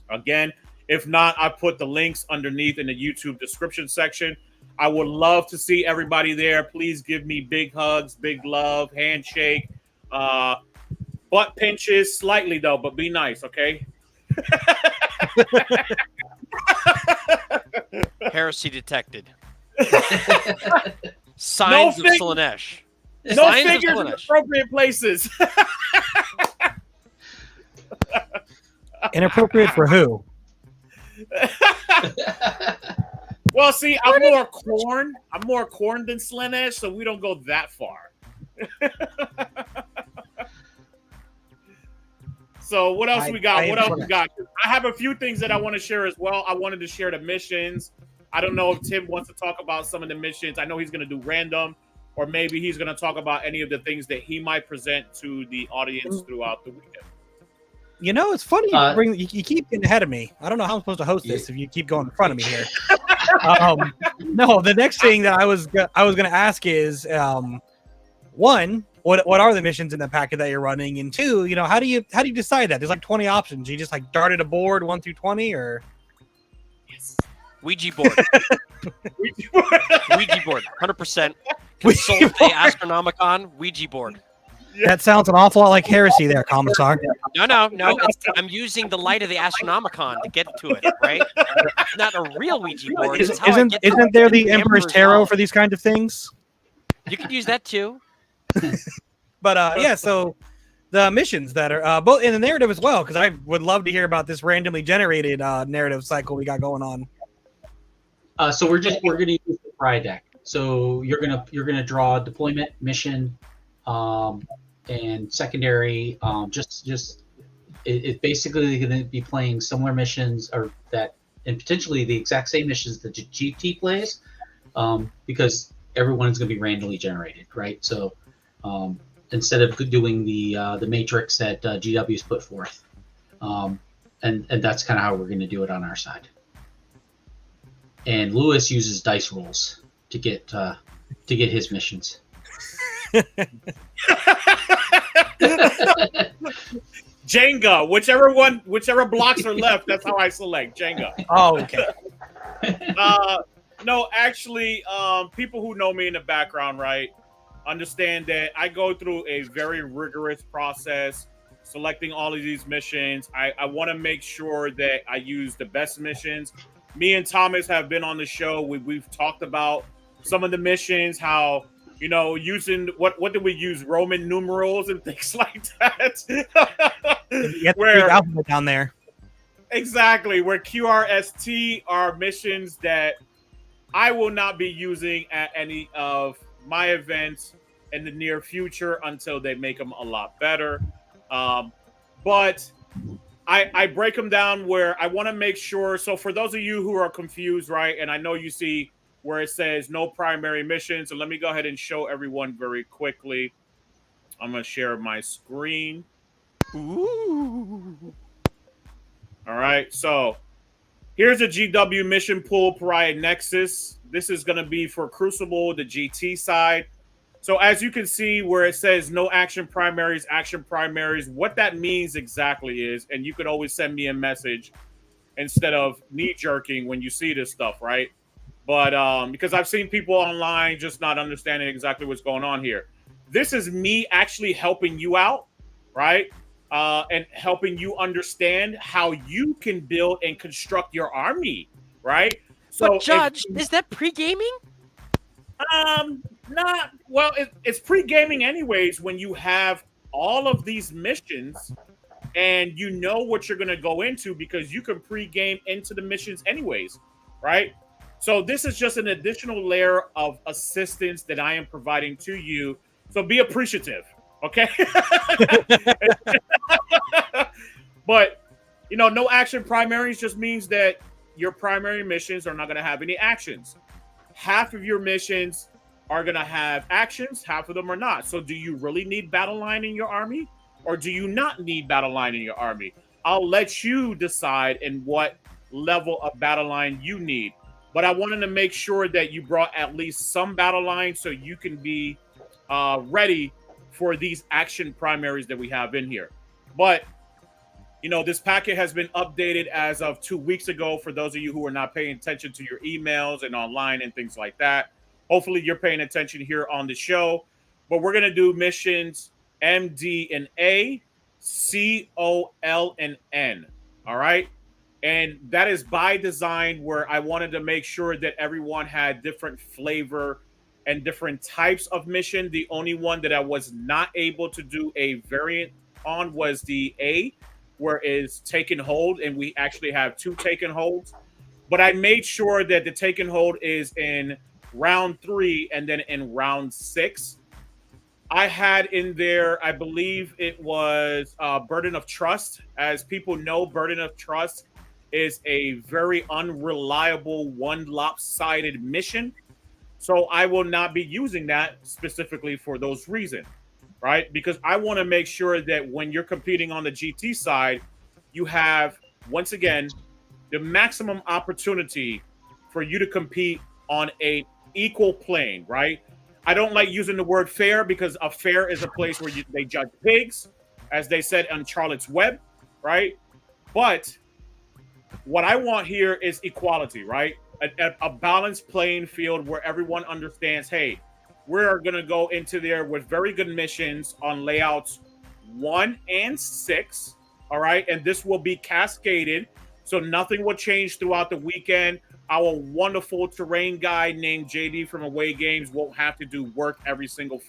Again, if not, I put the links underneath in the YouTube description section. I would love to see everybody there. Please give me big hugs, big love, handshake, butt pinches, slightly though, but be nice, okay? Heresy detected. Signs of Slaanesh. No fingers in appropriate places. Inappropriate for who? Well, see, I'm more corn. I'm more corn than Slaanesh, so we don't go that far. So what else we got? What else we got? I have a few things that I want to share as well. I wanted to share the missions. I don't know if Tim wants to talk about some of the missions. I know he's going to do random, or maybe he's going to talk about any of the things that he might present to the audience throughout the weekend. You know, it's funny. You keep getting ahead of me. I don't know how I'm supposed to host this if you keep going in front of me here. No, the next thing that I was going to ask is, one, what are the missions in the packet that you're running, and two, you know, how do you decide that? There's like 20 options. You just like darted a board 1 through 20, or yes, Ouija board. Ouija board, 100%. Consult the Astronomicon Ouija board. Yeah. That sounds an awful lot like heresy there, Commissar. No. I'm using the light of the Astronomicon to get to it, right? It's not a real Ouija board. Isn't there the Emperor's Tarot for these kind of things? You could use that too. But yeah, so the missions that are both in the narrative as well, because I would love to hear about this randomly generated narrative cycle we got going on. So we're gonna use the Pry deck. So you're gonna draw a deployment mission, and secondary. It's basically gonna be playing similar missions, or that, and potentially the exact same missions that GT plays, because everyone's gonna be randomly generated, right? So instead of doing the matrix that GW's put forth, and that's kind of how we're gonna do it on our side. And Lewis uses dice rolls to get his missions. Jenga, whichever blocks are left, that's how I select Jenga. Oh, okay. No, actually, people who know me in the background, right, understand that I go through a very rigorous process selecting all of these missions. I want to make sure that I use the best missions. Me and Thomas have been on the show. We've talked about some of the missions, how, you know, using what did we use? Roman numerals and things like that. You have to read the alphabet down there. Exactly, where QRST are missions that I will not be using at any of my events in the near future until they make them a lot better. But I break them down where I want to make sure. So for those of you who are confused, right, and I know you see where it says no primary mission. So let me go ahead and show everyone very quickly. I'm going to share my screen. Ooh. All right, so here's a GW mission pool, Pariah Nexus. This is going to be for Crucible, the GT side. So as you can see where it says no action primaries, what that means exactly is, and you could always send me a message instead of knee-jerking when you see this stuff, right? But because I've seen people online just not understanding exactly what's going on here. This is me actually helping you out, right? And helping you understand how you can build and construct your army, right? So, but Judge, is that pre-gaming? Not well. It's pre-gaming anyways. When you have all of these missions, and you know what you're going to go into because you can pre-game into the missions anyways, right? So this is just an additional layer of assistance that I am providing to you. So be appreciative, okay? But, you know, no action primaries just means that your primary missions are not going to have any actions. Half of your missions are going to have actions, half of them are not. So do you really need battle line in your army, or do you not need battle line in your army? I'll let you decide in what level of battle line you need. But I wanted to make sure that you brought at least some battle line so you can be ready for these action primaries that we have in here. But, you know, this packet has been updated as of 2 weeks ago for those of you who are not paying attention to your emails and online and things like that. Hopefully you're paying attention here on the show. But we're going to do missions M, D, and A, C, O, L, and N. All right? And that is by design, where I wanted to make sure that everyone had different flavor and different types of mission. The only one that I was not able to do a variant on was the A, where it's taken hold, and we actually have 2 taken holds. But I made sure that the taken hold is in round 3 and then in round 6. I had in there, I believe it was Burden of Trust. As people know, Burden of Trust is a very unreliable, one lopsided mission. So I will not be using that specifically for those reasons, right? Because I want to make sure that when you're competing on the GT side, you have, once again, the maximum opportunity for you to compete on a equal plane, right? I don't like using the word fair because a fair is a place where they judge pigs, as they said on Charlotte's Web, right? But what I want here is equality, right? A balanced playing field where everyone understands, hey, we're going to go into there with very good missions on layouts 1 and 6, all right? And this will be cascaded, so nothing will change throughout the weekend. Our wonderful terrain guy named JD from Away Games won't have to do work every single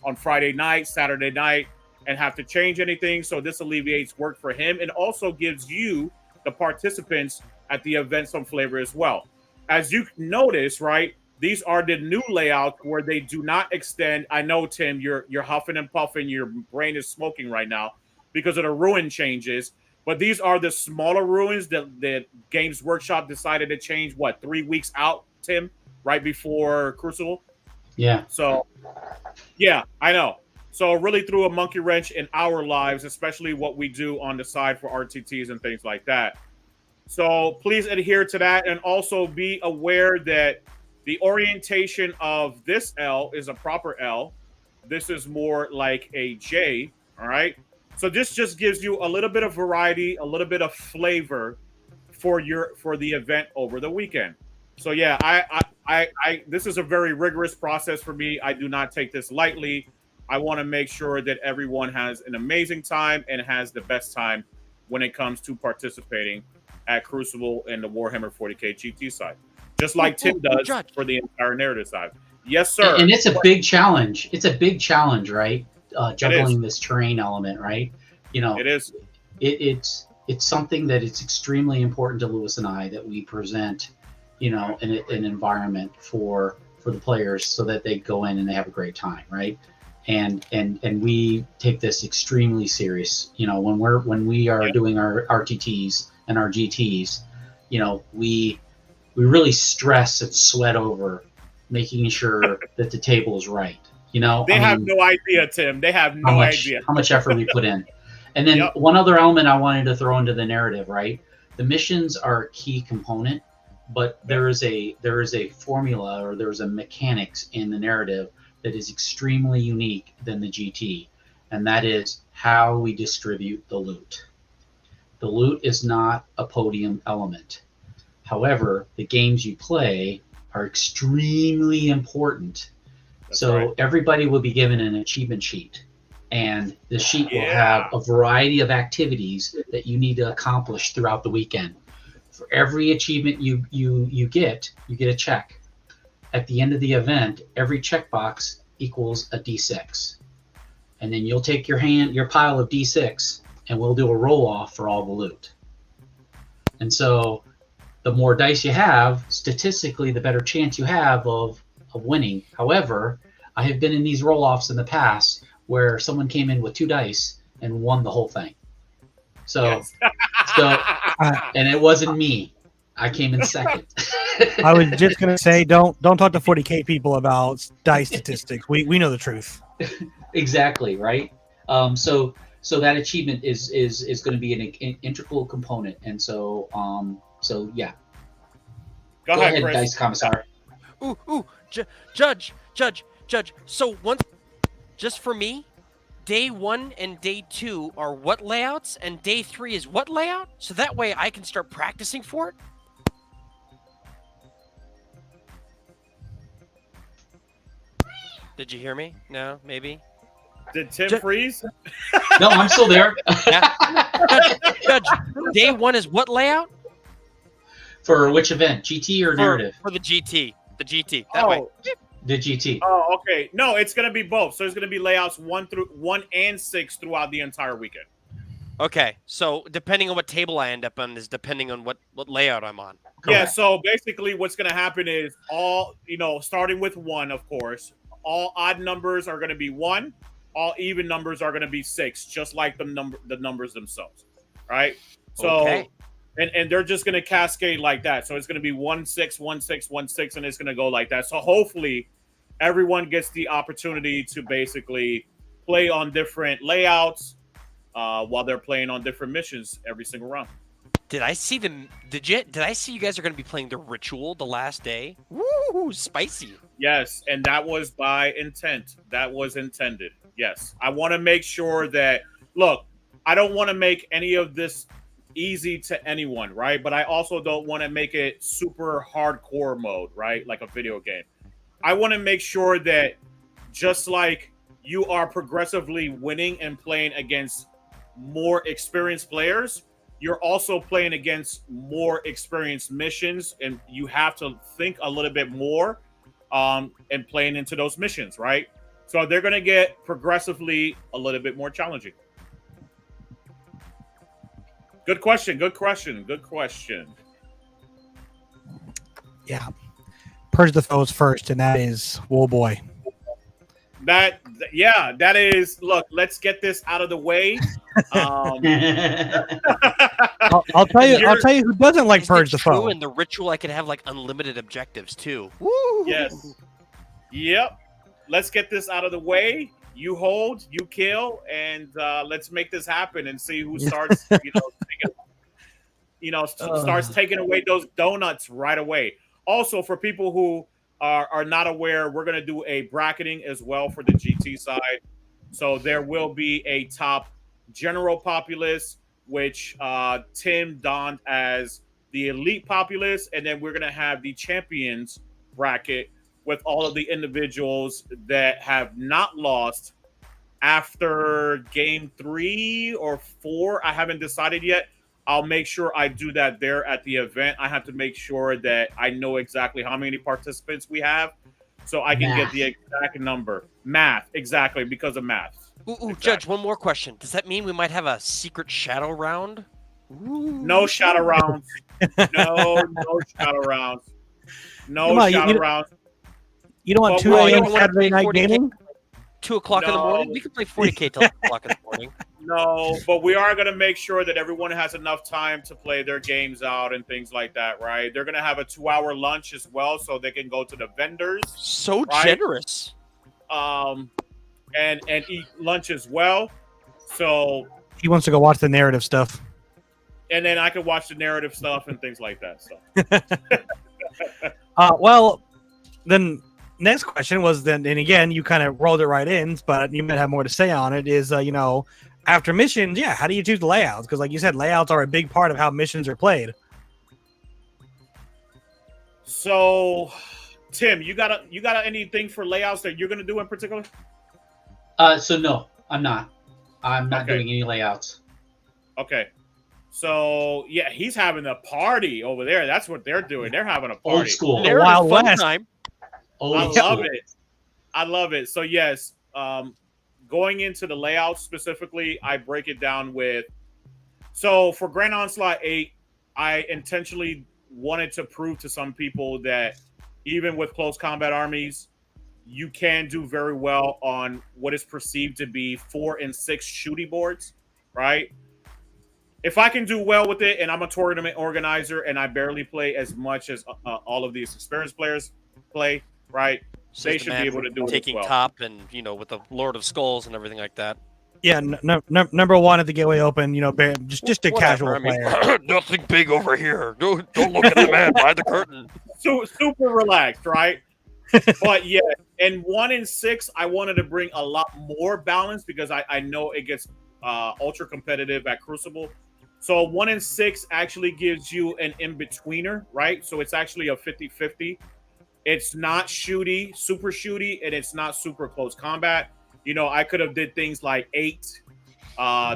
on Friday night, Saturday night, and have to change anything. So this alleviates work for him and also gives you, the participants at the event, some flavor as well. As you notice, right, these are the new layouts where they do not extend. I know, Tim, you're huffing and puffing. Your brain is smoking right now because of the ruin changes. But these are the smaller ruins that Games Workshop decided to change, 3 weeks out, Tim, right before Crucible? Yeah. So, yeah, I know. So it really threw a monkey wrench in our lives, especially what we do on the side for RTTs and things like that. So please adhere to that, and also be aware that the orientation of this L is a proper L, This is more like a J. All right. So this just gives you a little bit of variety, a little bit of flavor for the event over the weekend. So yeah, I this is a very rigorous process for me. I do not take this lightly. I want to make sure that everyone has an amazing time and has the best time when it comes to participating at Crucible and the Warhammer 40K GT side, just like Tim does for the entire narrative side. Yes, sir. And it's a big challenge. It's a big challenge, right? Juggling this terrain element, right? You know, it is. It's something that it's extremely important to Lewis and I that we present, you know, an environment for the players so that they go in and they have a great time, right? And we take this extremely serious. You know, when we are doing our RTTs and our GTs, you know, we really stress and sweat over making sure that the table is right. You know, they have no idea, Tim. They have no idea how much effort we put in. And then one other element I wanted to throw into the narrative, right? The missions are a key component, but there is a formula, or there's a mechanics in the narrative that is extremely unique than the GT, and that is how we distribute the loot. The loot is not a podium element. However, the games you play are extremely important. So everybody will be given an achievement sheet, and the sheet will have a variety of activities that you need to accomplish throughout the weekend. For every achievement you get a check. At the end of the event, every checkbox equals a D6. And then you'll take your pile of D6, and we'll do a roll-off for all the loot. And so the more dice you have, statistically, the better chance you have of winning. However, I have been in these roll-offs in the past where someone came in with 2 dice and won the whole thing. So, and it wasn't me. I came in second. I was just gonna say, don't talk to 40K people about dice statistics. We know the truth. Exactly, right. So that achievement is going to be an integral component, and so yeah. Go ahead, Chris. Dice Commissar. Judge. So just for me, day 1 and day 2 are what layouts, and day 3 is what layout? So that way I can start practicing for it? Did you hear me? No, maybe? Did Tim freeze? No, I'm still there. Judge, day 1 is what layout? For which event? GT or narrative? For the GT. The GT. That way. The GT. Oh, okay. No, it's going to be both. So it's going to be layouts 1 and 6 throughout the entire weekend. Okay. So depending on what table I end up on is depending on what layout I'm on. Correct. Yeah. So basically what's going to happen is starting with 1, of course, all odd numbers are going to be 1. All even numbers are going to be 6, just like the numbers themselves. Right. So, and they're just going to cascade like that. So it's going to be 1, 6, 1, 6, 1, 6, and it's going to go like that. So hopefully everyone gets the opportunity to basically play on different layouts while they're playing on different missions every single round. Did I see them? Did I see you guys are going to be playing the ritual the last day? Woo, spicy. Yes, and that was by intent. That was intended. Yes, I want to make sure that. Look, I don't want to make any of this easy to anyone, right? But I also don't want to make it super hardcore mode, right? Like a video game. I want to make sure that just like you are progressively winning and playing against more experienced players, you're also playing against more experienced missions, and you have to think a little bit more and playing into those missions, right? So they're going to get progressively a little bit more challenging. Good question. Yeah. Purge the foes first, and that is, whoa boy. That is, look, let's get this out of the way. I'll tell you who doesn't like purge the foe. In the ritual, I could have like unlimited objectives too. Woo! Yes. Yep. Let's get this out of the way. You hold, you kill, and let's make this happen and see who starts, starts taking away those donuts right away. Also, for people who are not aware, we're going to do a bracketing as well for the GT side. So there will be a top general populace, which Tim donned as the elite populace, and then we're going to have the champions bracket with all of the individuals that have not lost after game 3 or 4. I haven't decided yet. I'll make sure I do that there at the event. I have to make sure that I know exactly how many participants we have so I can get the exact number. Math, exactly, because of math. Ooh, exactly. Judge, one more question. Does that mean we might have a secret shadow round? Ooh. No shadow rounds. No shadow rounds. No shadow rounds. You don't want 2 a.m. Saturday night gaming? 2 o'clock in the morning? We can play 40K till 2 o'clock in the morning. No, but we are going to make sure that everyone has enough time to play their games out and things like that, right? They're going to have a 2-hour lunch as well, so they can go to the vendors. So generous. And eat lunch as well. So he wants to go watch the narrative stuff. And then I can watch the narrative stuff and things like that. So. Well, then next question was then, and again, you kind of rolled it right in, but you might have more to say on it, is, after missions, how do you choose the layouts? Because like you said, layouts are a big part of how missions are played. So, Tim, you got anything for layouts that you're going to do in particular? So no, I'm not. I'm not doing any layouts. Okay. So, yeah, he's having a party over there. That's what they're doing. They're having a party. Old school. They're Wild West time. I love it. I love it. So, yes, going into the layout specifically, I break it down with... So, for Grand Onslaught 8, I intentionally wanted to prove to some people that even with close combat armies, you can do very well on what is perceived to be 4 and 6 shooty boards, right? If I can do well with it, and I'm a tournament organizer, and I barely play as much as all of these experienced players play, right? They should be able to do it taking as well. top and with the Lord of Skulls and everything like that. Yeah, number 1 at the Gateway Open, just a casual player. Nothing big over here. Don't look at the man behind the curtain. So super relaxed, right? But yeah, in 1 and 6, I wanted to bring a lot more balance because I know it gets ultra competitive at Crucible. So 1 and 6 actually gives you an in-betweener, right? So it's actually a 50-50. It's not shooty, super shooty, and it's not super close combat. I could have did things like 8,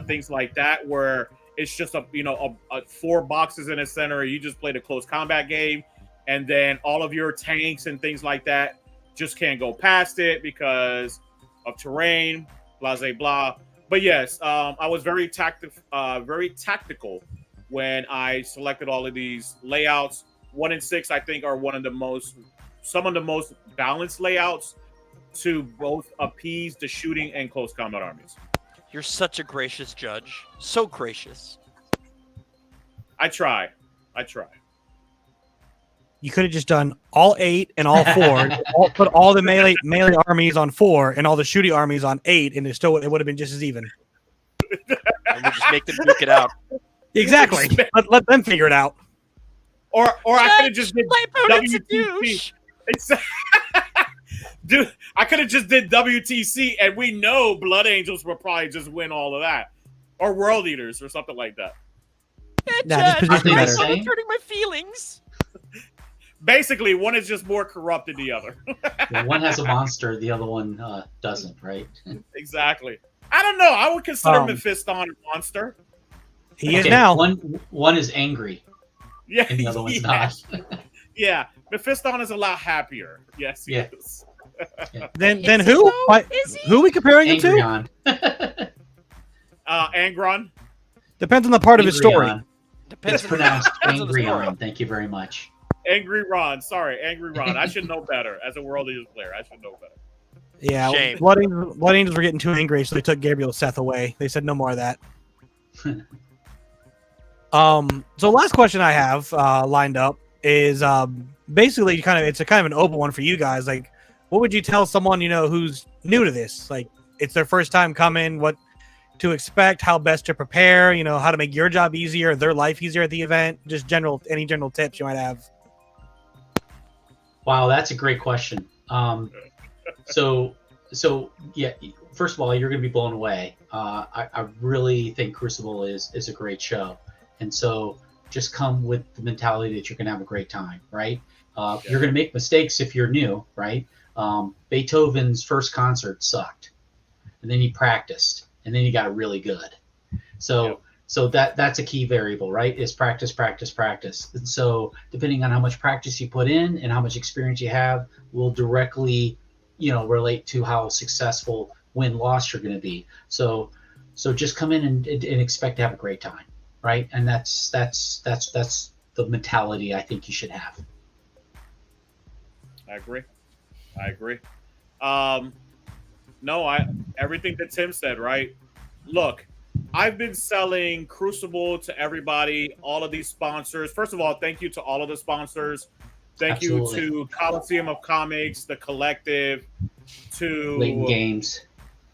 things like that, where it's just a 4 boxes in the center. You just played a close combat game, and then all of your tanks and things like that just can't go past it because of terrain, blah, blah, blah. But yes, I was very tactical when I selected all of these layouts. 1 and 6, I think, are some of the most balanced layouts to both appease the shooting and close combat armies. You're such a gracious judge. So gracious. I try. You could have just done all 8 and all 4, put all the melee armies on 4 and all the shooty armies on 8, and it would have been just as even. And we just make them duke it out. Exactly. Let them figure it out. Or I could have just did WTC. Dude, I could have just did WTC, and we know Blood Angels will probably just win all of that, or World Eaters, or something like that. Yeah, just position better. I'm hurting my feelings. Basically, one is just more corrupt than the other. One has a monster, the other one doesn't, right? Exactly. I don't know. I would consider Mephiston a monster. He is now. One is angry. Yeah, and the other one's not. Yeah, Mephiston is a lot happier. Yes, he is. Yeah. Then who? Who are we comparing him to? Angron. Depends on the part of his story. It's pronounced Angry-on. Thank you very much. Angry Ron. Sorry, Angry Ron. I should know better as a World Eaters player. I should know better. Yeah, Shame. Blood Angels were getting too angry, so they took Gabriel Seth away. They said no more of that. So last question I have lined up is basically it's a kind of an open one for you guys. Like, what would you tell someone who's new to this? Like, it's their first time coming. What to expect? How best to prepare? How to make your job easier, their life easier at the event. Just any general tips you might have. Wow, that's a great question. So yeah, first of all, you're going to be blown away. I really think Crucible is a great show, and so just come with the mentality that you're going to have a great time, right? You're going to make mistakes if you're new, right? Beethoven's first concert sucked, and then he practiced, and then he got really good. So that's a key variable, right? Is practice, practice, practice. And so depending on how much practice you put in and how much experience you have will directly, relate to how successful win-loss you're going to be. So just come in and expect to have a great time, right? And that's the mentality I think you should have. I agree. Everything that Tim said, right? Look, I've been selling Crucible to everybody, all of these sponsors. First of all, thank you to all of the sponsors. Thank Absolutely. you to Coliseum of Comics, The Collective, to Leighton Games.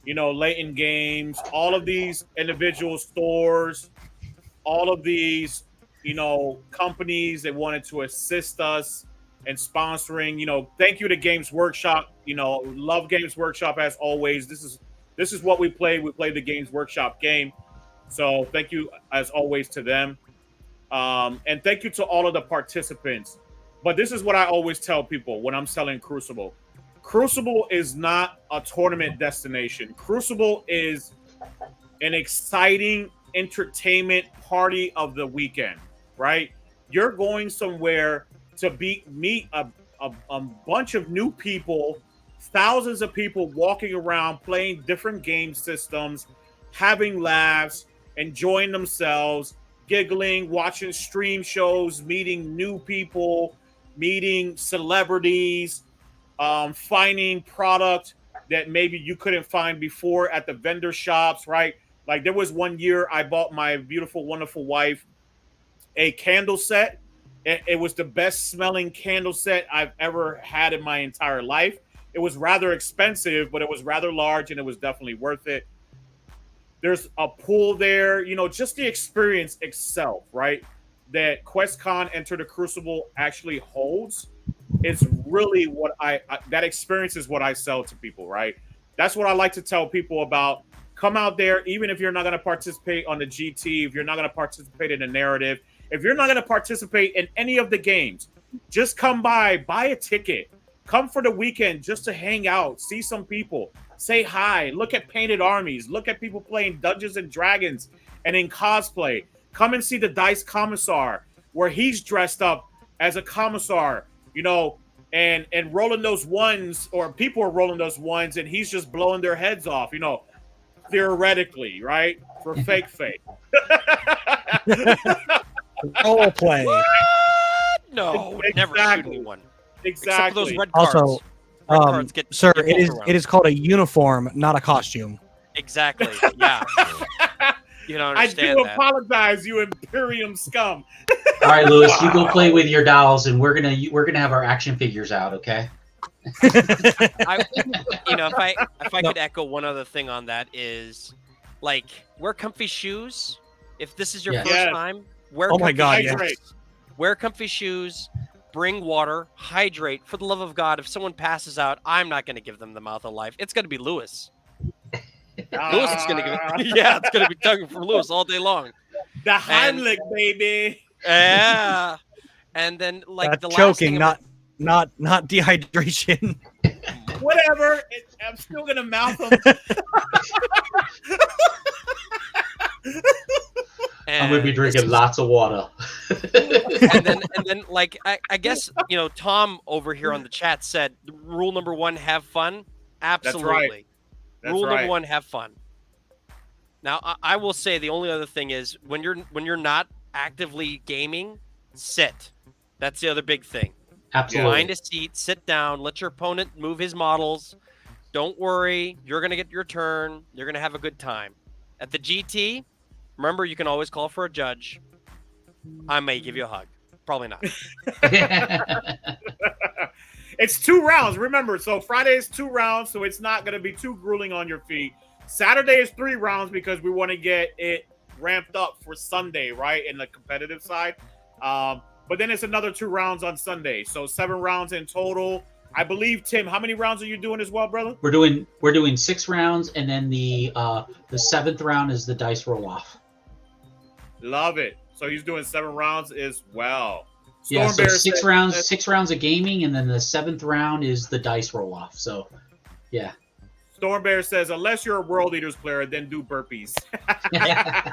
Leighton Games, all of these individual stores, all of these, companies that wanted to assist us in sponsoring. Thank you to Games Workshop. Love Games Workshop as always. This is what we play. We play the Games Workshop game. So thank you as always to them. And thank you to all of the participants. But this is what I always tell people when I'm selling Crucible. Crucible is not a tournament destination. Crucible is an exciting entertainment party of the weekend, right? You're going somewhere to meet a bunch of new people, thousands of people walking around playing different game systems, having laughs, enjoying themselves, giggling, watching stream shows, meeting new people, meeting celebrities, finding product that maybe you couldn't find before at the vendor shops, right? Like there was one year I bought my beautiful, wonderful wife a candle set. It was the best smelling candle set I've ever had in my entire life. It was rather expensive, but it was rather large and it was definitely worth it. There's a pool there, just the experience itself, right? That QuestCon Enter the Crucible actually holds. It's really what that experience is what I sell to people, right? That's what I like to tell people about. Come out there, even if you're not going to participate on the GT, if you're not going to participate in the narrative, if you're not going to participate in any of the games, just come by, buy a ticket, come for the weekend just to hang out, see some people, say hi, look at painted armies, look at people playing Dungeons and Dragons and in cosplay. Come and see the Dice Commissar where he's dressed up as a commissar, and rolling those ones, or people are rolling those ones and he's just blowing their heads off, theoretically, right? For fake. Role play. What? No, Exactly. never shoot anyone. Exactly. Except for those red cards. Also, Red cards sir, get it is called a uniform, not a costume. Exactly. Yeah. You don't understand that. Apologize, you Imperium scum. All right, Lewis, you go play with your dolls, and we're gonna have our action figures out, okay? If I could echo one other thing on that is, like, wear comfy shoes. If this is your first time, wear comfy shoes. Yes. Wear comfy shoes. Bring water. Hydrate. For the love of God, if someone passes out, I'm not going to give them the mouth of life. It's going to be Lewis. Lewis is going to give it. Yeah, it's going to be tugging for Lewis all day long. The Heimlich, baby. Yeah. And then, like, that's the last choking, thing not dehydration. Whatever. I'm still gonna mouth them. I'm gonna be drinking lots of water. and then, like, I guess Tom over here on the chat said rule number 1: have fun. Absolutely. That's right. Rule number 1: have fun. Now, I will say the only other thing is when you're not actively gaming, sit. That's the other big thing. Absolutely. Find a seat, sit down, let your opponent move his models. Don't worry, you're going to get your turn. You're going to have a good time. At the GT, remember, you can always call for a judge. I may give you a hug. Probably not. It's 2 rounds. Remember, so Friday is 2 rounds, so it's not going to be too grueling on your feet. Saturday is 3 rounds because we want to get it ramped up for Sunday, right, in the competitive side. but then it's another 2 rounds on Sunday. So 7 rounds in total. I believe, Tim, how many rounds are you doing as well, brother? We're doing 6 rounds, and then the 7th round is the dice roll off. Love it. So he's doing 7 rounds as well. Yeah, so 6 rounds of gaming, and then the 7th round is the dice roll off. So, yeah. Stormbear says, unless you're a World Eaters player, then do burpees.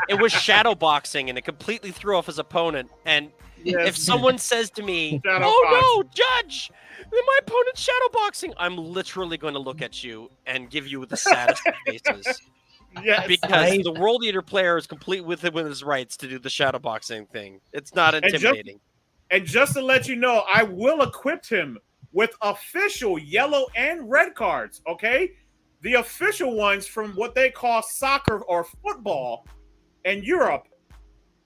It was shadow boxing, and it completely threw off his opponent. And if someone says to me, "Oh no, Judge, my opponent's shadow boxing," I'm literally going to look at you and give you the saddest of faces. Yes. Because the World Eater player is complete within his rights to do the shadow boxing thing. It's not intimidating. And just to let you know, I will equip him with official yellow and red cards, okay? The official ones from what they call soccer or football in Europe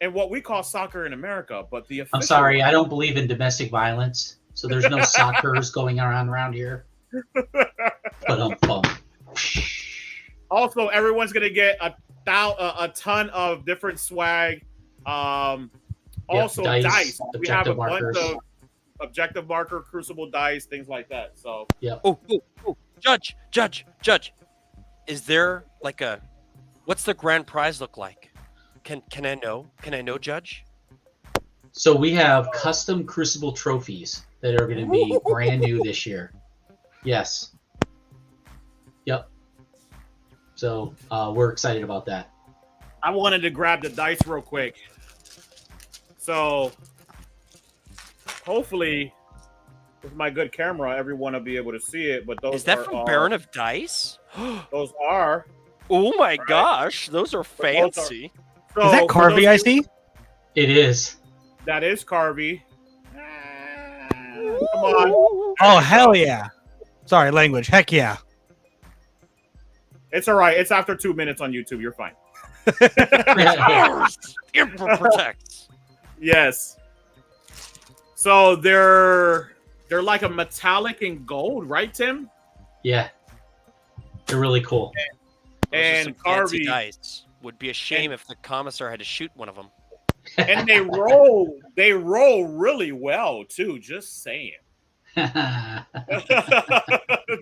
and what we call soccer in America. But the official... I'm sorry, I don't believe in domestic violence, so there's no soccers going around here. But also, everyone's going to get a ton of different swag. Also, dice. We have a bunch of objective marker, Crucible dice, things like that. So, yeah. Oh, Judge. Is there like what's the grand prize look like? Can I know? Can I know, Judge? So we have custom Crucible trophies that are going to be brand new this year. Yes. Yep. So we're excited about that. I wanted to grab the dice real quick. So hopefully with my good camera, everyone will be able to see it. But those is that from Baron of Dice? Those are. Oh my gosh, those are fancy. Is that Carvey I see? It is. That is Carvey. Come on. Oh, hell yeah. Sorry, language. Heck yeah. It's all right. It's after 2 minutes on YouTube. You're fine. Emperor protects. Yes. So they're like a metallic and gold, right, Tim? Yeah. They're really cool. And Carvey dice. Would be a shame if the commissar had to shoot one of them. And they roll really well too. Just saying.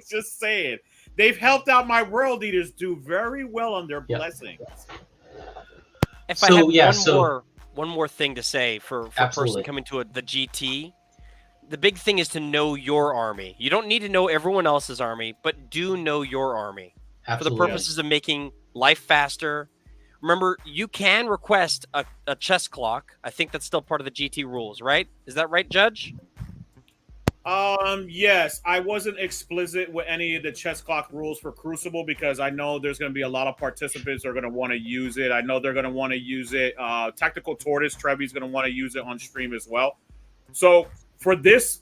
Just saying. They've helped out my World Eaters do very well on their blessings. If I had one more thing to say for a person coming to the GT, the big thing is to know your army. You don't need to know everyone else's army, but do know your army. Absolutely. For the purposes of making life faster. Remember, you can request a chess clock. I think that's still part of the GT rules, right? Is that right, Judge? Yes. I wasn't explicit with any of the chess clock rules for Crucible because I know there's going to be a lot of participants that are going to want to use it. I know they're going to want to use it. Tactical Tortoise, Trevi's going to want to use it on stream as well. So for this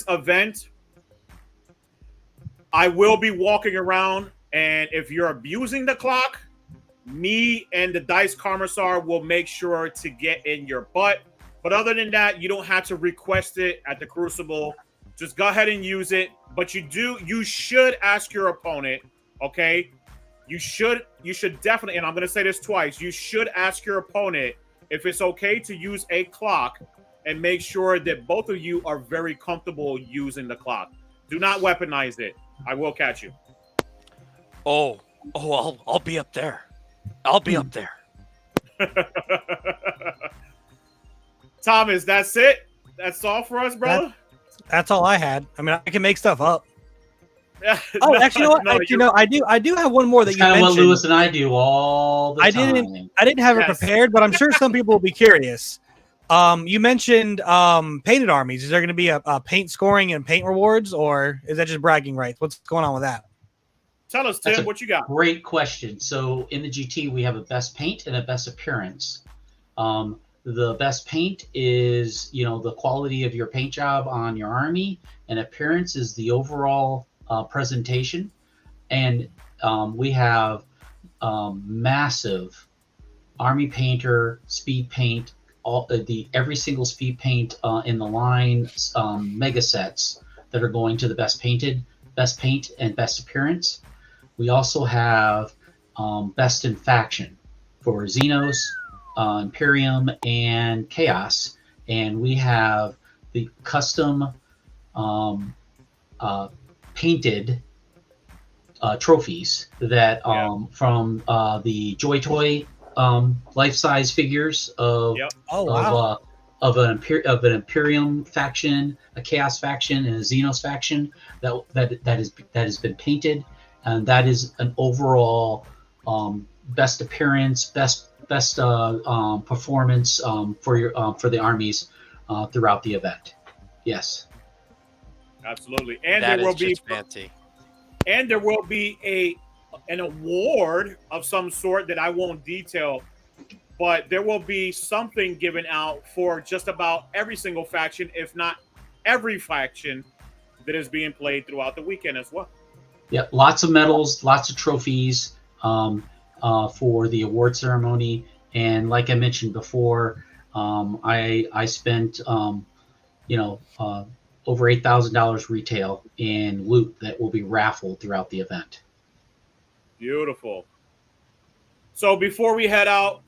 event, I will be walking around, and if you're abusing the clock, me and the Dice Commissar will make sure to get in your butt. But other than that, you don't have to request it at the Crucible. Just go ahead and use it. But you should ask your opponent, okay? You should definitely, and I'm going to say this twice, you should ask your opponent if it's okay to use a clock and make sure that both of you are very comfortable using the clock. Do not weaponize it. I will catch you. I'll be up there. I'll be up there. Thomas, that's it? That's all for us, brother? That's all I had. I mean, I can make stuff up. Oh, actually, you know what? I do have one more that you mentioned. What Lewis and I do all the time. I didn't have it prepared, but I'm sure some people will be curious. You mentioned painted armies. Is there going to be a paint scoring and paint rewards, or is that just bragging rights? What's going on with that? Tell us, Tim, what you got? Great question. So in the GT, we have a best paint and a best appearance. The best paint is, the quality of your paint job on your army, and appearance is the overall presentation. And we have massive army painter, speed paint, every single speed paint in the line, mega sets that are going to the best paint, and best appearance. We also have best in faction for Xenos, Imperium, and Chaos, and we have the custom painted trophies that from the Joy Toy life-size figures of of an Imperium faction, a Chaos faction, and a Xenos faction that has been painted, and that is an overall best appearance, best performance for the armies throughout the event. Yes, absolutely, and that there will be fancy. And there will be an award of some sort that I won't detail, but there will be something given out for just about every single faction, if not every faction that is being played throughout the weekend as well. Yeah, lots of medals, lots of trophies for the award ceremony. And like I mentioned before, I spent over $8,000 retail in loot that will be raffled throughout the event. Beautiful. So before we head out,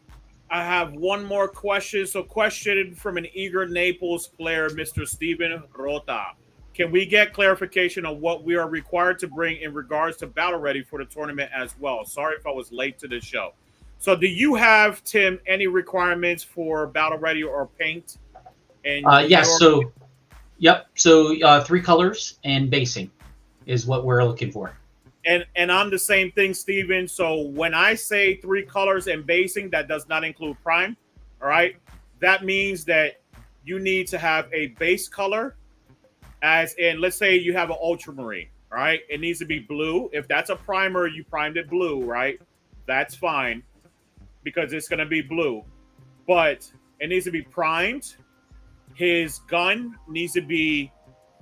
I have one more question. So question from an eager Naples player, Mr. Steven Rota. Can we get clarification on what we are required to bring in regards to Battle Ready for the tournament as well? Sorry if I was late to the show. So do you have, Tim, any requirements for Battle Ready or paint? Yes. Yep. So 3 colors and basing is what we're looking for. And I'm the same thing, Steven. So when I say 3 colors and basing, that does not include prime. All right. That means that you need to have a base color, as in, let's say you have an ultramarine. All right. It needs to be blue. If that's a primer, you primed it blue, right? That's fine because it's going to be blue. But it needs to be primed. His gun needs to be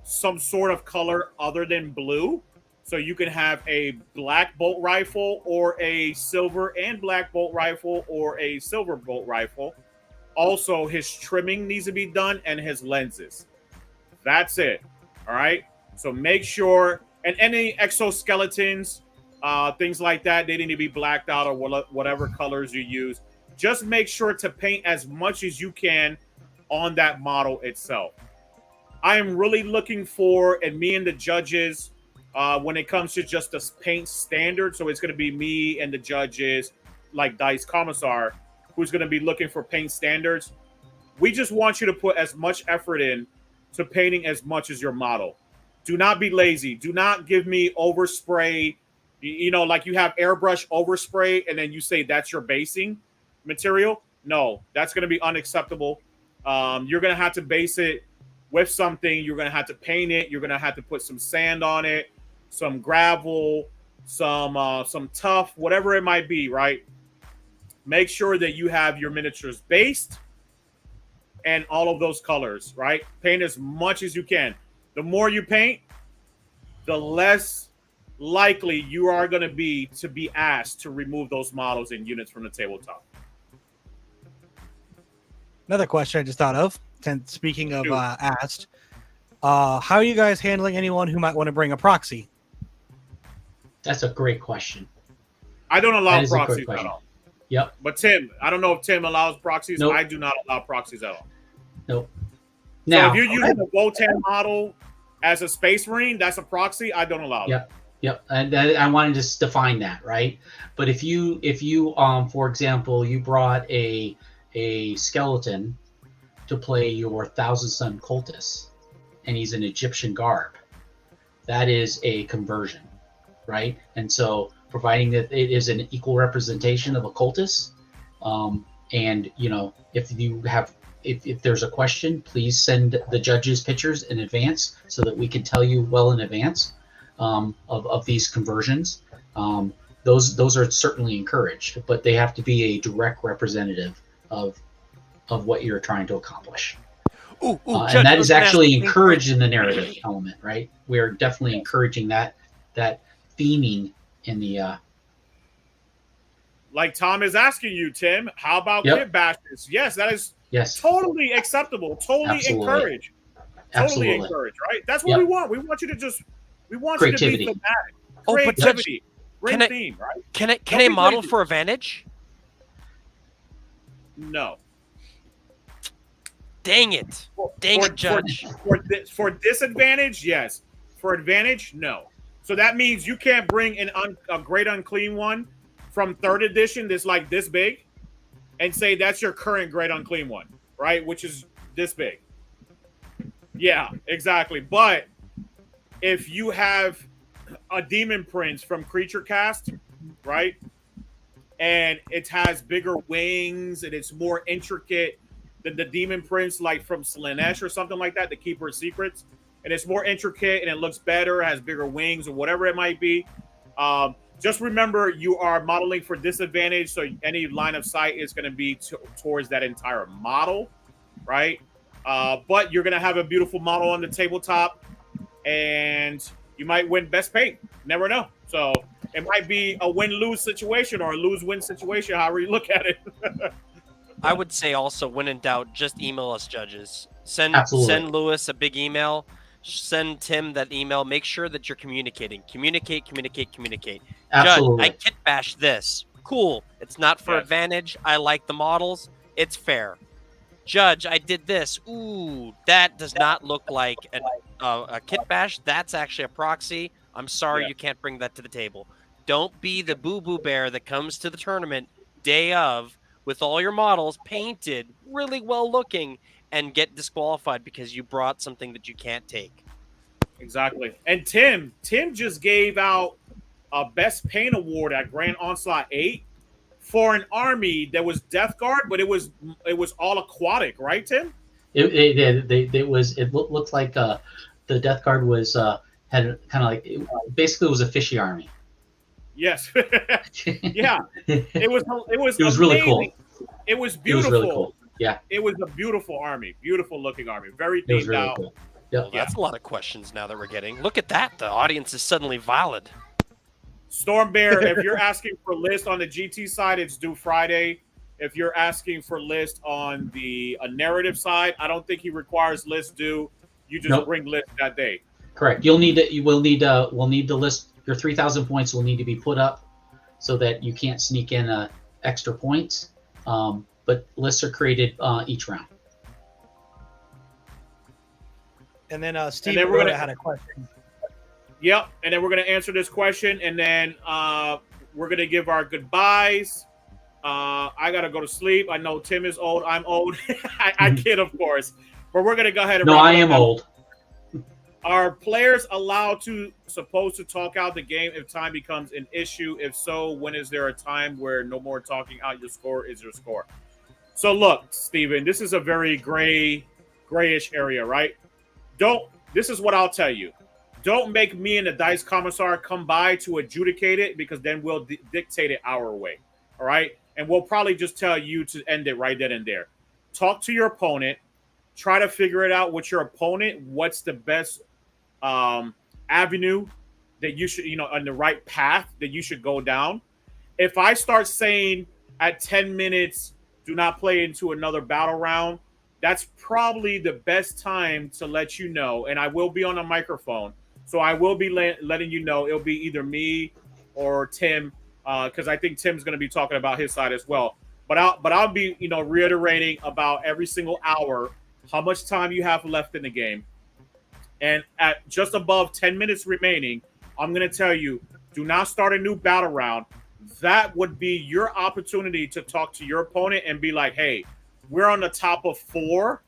some sort of color other than blue. So you can have a black bolt rifle or a silver and black bolt rifle or a silver bolt rifle. Also, his trimming needs to be done and his lenses. That's it. All right. So make sure, and any exoskeletons, things like that, they need to be blacked out or whatever colors you use. Just make sure to paint as much as you can on that model itself. I am really looking for, and me and the judges, when it comes to just the paint standard, so it's going to be me and the judges, like Dice Commissar, who's going to be looking for paint standards. We just want you to put as much effort in to painting as much as your model. Do not be lazy. Do not give me overspray, like you have airbrush overspray, and then you say that's your basing material. No, that's going to be unacceptable. You're going to have to base it with something. You're going to have to paint it. You're going to have to put some sand on it, some gravel, some tuff, whatever it might be, right? Make sure that you have your miniatures based and all of those colors, right? Paint as much as you can. The more you paint, the less likely you are going to be asked to remove those models and units from the tabletop. Another question I just thought of, speaking of asked, how are you guys handling anyone who might want to bring a proxy? That's a great question. I don't allow proxies at all. Yep. But Tim, I don't know if Tim allows proxies. Nope. I do not allow proxies at all. Nope. Now, if you're using a Wotan model as a Space Marine, that's a proxy. I don't allow that. Yep. And I wanted to just define that, right? But if you for example, you brought a skeleton to play your Thousand Sun Cultist, and he's an Egyptian garb, that is a conversion, right? And so, providing that it is an equal representation of a cultist, and if there's a question, please send the judges pictures in advance so that we can tell you well in advance of these conversions. Those are certainly encouraged, but they have to be a direct representative of what you're trying to accomplish. And that is actually encouraged in the narrative element, right? We're definitely encouraging that theming in the like Tom is asking you, Tim, how about kit bashes? Yes, that is totally acceptable, totally encouraged. Totally encouraged, right? That's what we want. We want you to you to be thematic. Creativity. Great theme, right? Can a model for advantage? No. Dang it. Dang it, Judge. For disadvantage, yes. For advantage, no. So that means you can't bring a great unclean one from 3rd edition that's like this big and say that's your current great unclean one, right? Which is this big. Yeah, exactly. But if you have a demon prince from Creature Cast, right? And it has bigger wings and it's more intricate than the demon prince like from Slaanesh or something like that, the Keeper of Secrets. And it's more intricate and it looks better, has bigger wings or whatever it might be. Just remember you are modeling for disadvantage, so any line of sight is going to be towards that entire model, right? But you're going to have a beautiful model on the tabletop, and you might win best paint. Never know. So it might be a win-lose situation or a lose-win situation, however you look at it. I would say also, when in doubt, just email us, judges. Send Lewis a big email. Send Tim that email. Make sure that you're communicating. Communicate. Absolutely. Judge, I kit bash this. Cool. It's not for advantage. I like the models. It's fair. Judge, I did this. Ooh, that does not look like a kit bash. That's actually a proxy. I'm sorry you can't bring that to the table. Don't be the boo-boo bear that comes to the tournament day of with all your models painted really well looking and get disqualified because you brought something that you can't take. Exactly. And Tim just gave out a Best Paint Award at Grand Onslaught 8 for an army that was Death Guard, but it was all aquatic, right, Tim? It looked like the Death Guard was had kind of like basically it was a fishy army. Yes. Yeah. It was really cool. It was beautiful. It was really cool. Yeah. It was a beautiful army. Beautiful looking army. Very themed really out. Cool. Well, that's a lot of questions now that we're getting. Look at that. The audience is suddenly valid. Storm Bear, if you're asking for list on the GT side, it's due Friday. If you're asking for list on the narrative side, I don't think he requires list due. You just bring list that day. Correct. We'll need the list. Your 3,000 points will need to be put up so that you can't sneak in extra points. But lists are created each round. And then Steve had a question. Yep, and then we're going to answer this question, and then we're going to give our goodbyes. I got to go to sleep. I know Tim is old. I'm old. I kid, of course. But we're going to go ahead and No, I am old. Are players supposed to talk out the game if time becomes an issue? If so, when is there a time where no more talking out your score is your score? So look, Steven, this is a very grayish area, right? This is what I'll tell you. Don't make me and the Dice Commissar come by to adjudicate it, because then we'll dictate it our way, all right? And we'll probably just tell you to end it right then and there. Talk to your opponent. Try to figure it out with your opponent. What's the best avenue that you should, on the right path that you should go down. If I start saying at 10 minutes, do not play into another battle round, that's probably the best time to let you know. And I will be on a microphone. So I will be letting you know. It'll be either me or Tim, because I think Tim's going to be talking about his side as well. But I'll be, reiterating about every single hour how much time you have left in the game. And at just above 10 minutes remaining, I'm going to tell you, do not start a new battle round. That would be your opportunity to talk to your opponent and be like, hey, we're on the top of 4.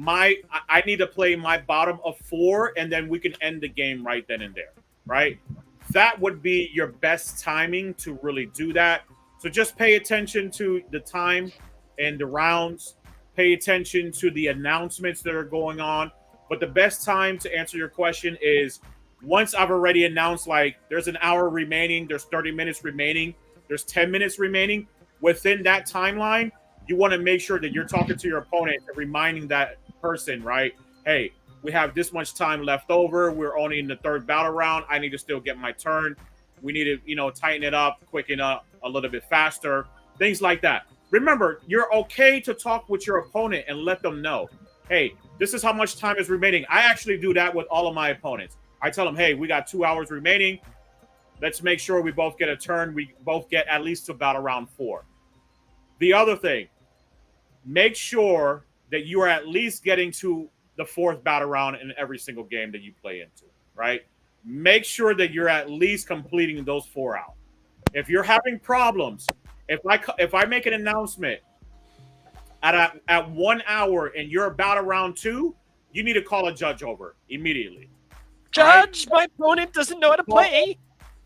I need to play my bottom of 4, and then we can end the game right then and there, right? That would be your best timing to really do that. So just pay attention to the time and the rounds. Pay attention to the announcements that are going on. But the best time to answer your question is once I've already announced, like, there's an hour remaining, there's 30 minutes remaining, there's 10 minutes remaining. Within that timeline, you want to make sure that you're talking to your opponent and reminding that person, right? Hey, we have this much time left over. We're only in the 3rd battle round. I need to still get my turn. We need to, tighten it up, quicken up a little bit faster, things like that. Remember, you're okay to talk with your opponent and let them know, hey, this is how much time is remaining. I actually do that with all of my opponents. I tell them, hey, we got 2 hours remaining. Let's make sure we both get a turn. We both get at least to about around 4. The other thing, make sure that you are at least getting to the 4th battle round in every single game that you play into, right? Make sure that you're at least completing those 4 out. If you're having problems, if I make an announcement at 1 hour and you're about around 2, you need to call a judge over immediately. Judge, my opponent doesn't know how to play.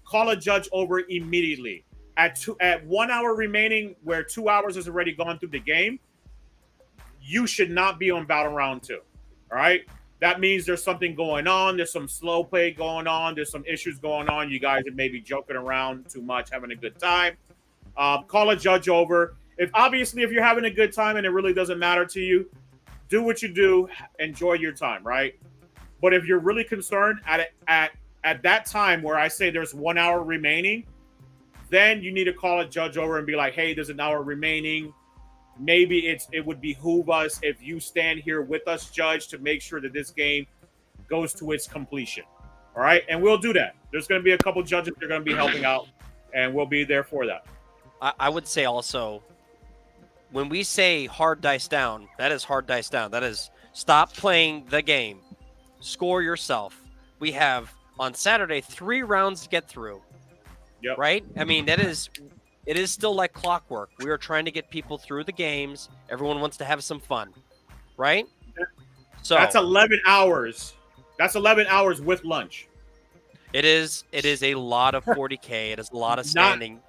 Call a judge over immediately. At 1 hour remaining, where 2 hours has already gone through the game, you should not be on battle round 2. All right? That means there's something going on. There's some slow play going on. There's some issues going on. You guys are maybe joking around too much, having a good time. Call a judge over. If you're having a good time and it really doesn't matter to you, do what you do. Enjoy your time, right? But if you're really concerned at that time where I say there's 1 hour remaining, then you need to call a judge over and be like, hey, there's an hour remaining. Maybe it would behoove us if you stand here with us, judge, to make sure that this game goes to its completion. All right? And we'll do that. There's going to be a couple judges that are going to be helping out, and we'll be there for that. I would say also, when we say hard dice down, that is hard dice down. That is stop playing the game. Score yourself. We have, on Saturday, 3 rounds to get through. Yep. Right? I mean, it is still like clockwork. We are trying to get people through the games. Everyone wants to have some fun, right? So that's 11 hours. That's 11 hours with lunch. It is a lot of 40K. It is a lot of standing.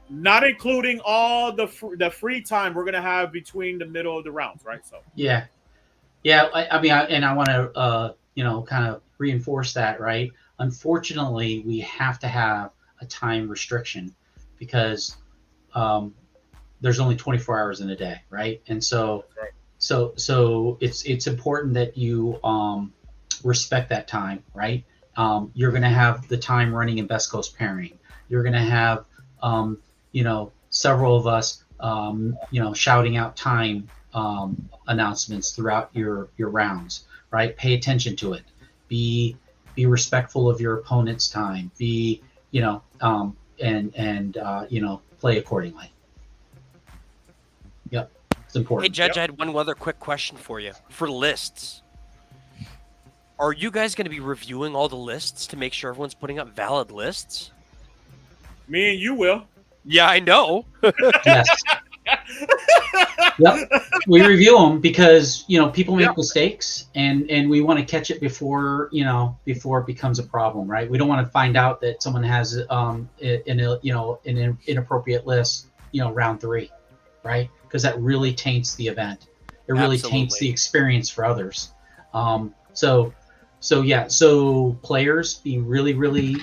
Not including all the free time we're gonna have between the middle of the rounds, right? So yeah. I mean, I want to kind of reinforce that, right? Unfortunately, we have to have a time restriction because there's only 24 hours in a day, right? And so it's important that you respect that time, right? You're going to have the time running in Best Coast pairing. You're going to have several of us shouting out time announcements throughout your rounds, right? Pay attention to it. Be respectful of your opponent's time. Be play accordingly. Yep, it's important. Hey, Judge, I had one other quick question for you. For lists, are you guys going to be reviewing all the lists to make sure everyone's putting up valid lists? Me and you will. Yeah, I know. Yes. Yep. We review them because people make mistakes, and we want to catch it before it becomes a problem, right? We don't want to find out that someone has an inappropriate list, round 3, right? Because that really taints the event. It really taints the experience for others. So players, be really, really,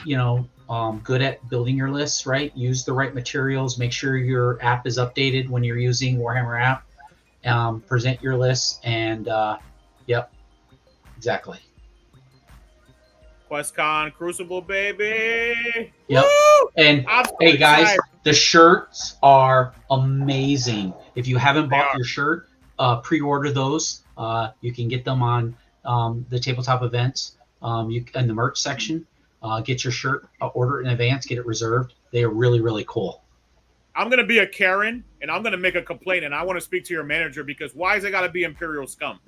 good at building your lists, right? Use the right materials. Make sure your app is updated when you're using Warhammer app. Present your lists, and yep, exactly. QuestCon Crucible, baby. Yep. Woo! And hey guys, the shirts are amazing. If you haven't bought your shirt, pre-order those. You can get them on the tabletop events. You in the merch section. Get your shirt, order it in advance, get it reserved. They are really, really cool. I'm going to be a Karen, and I'm going to make a complaint, and I want to speak to your manager because why is it got to be Imperial Scum?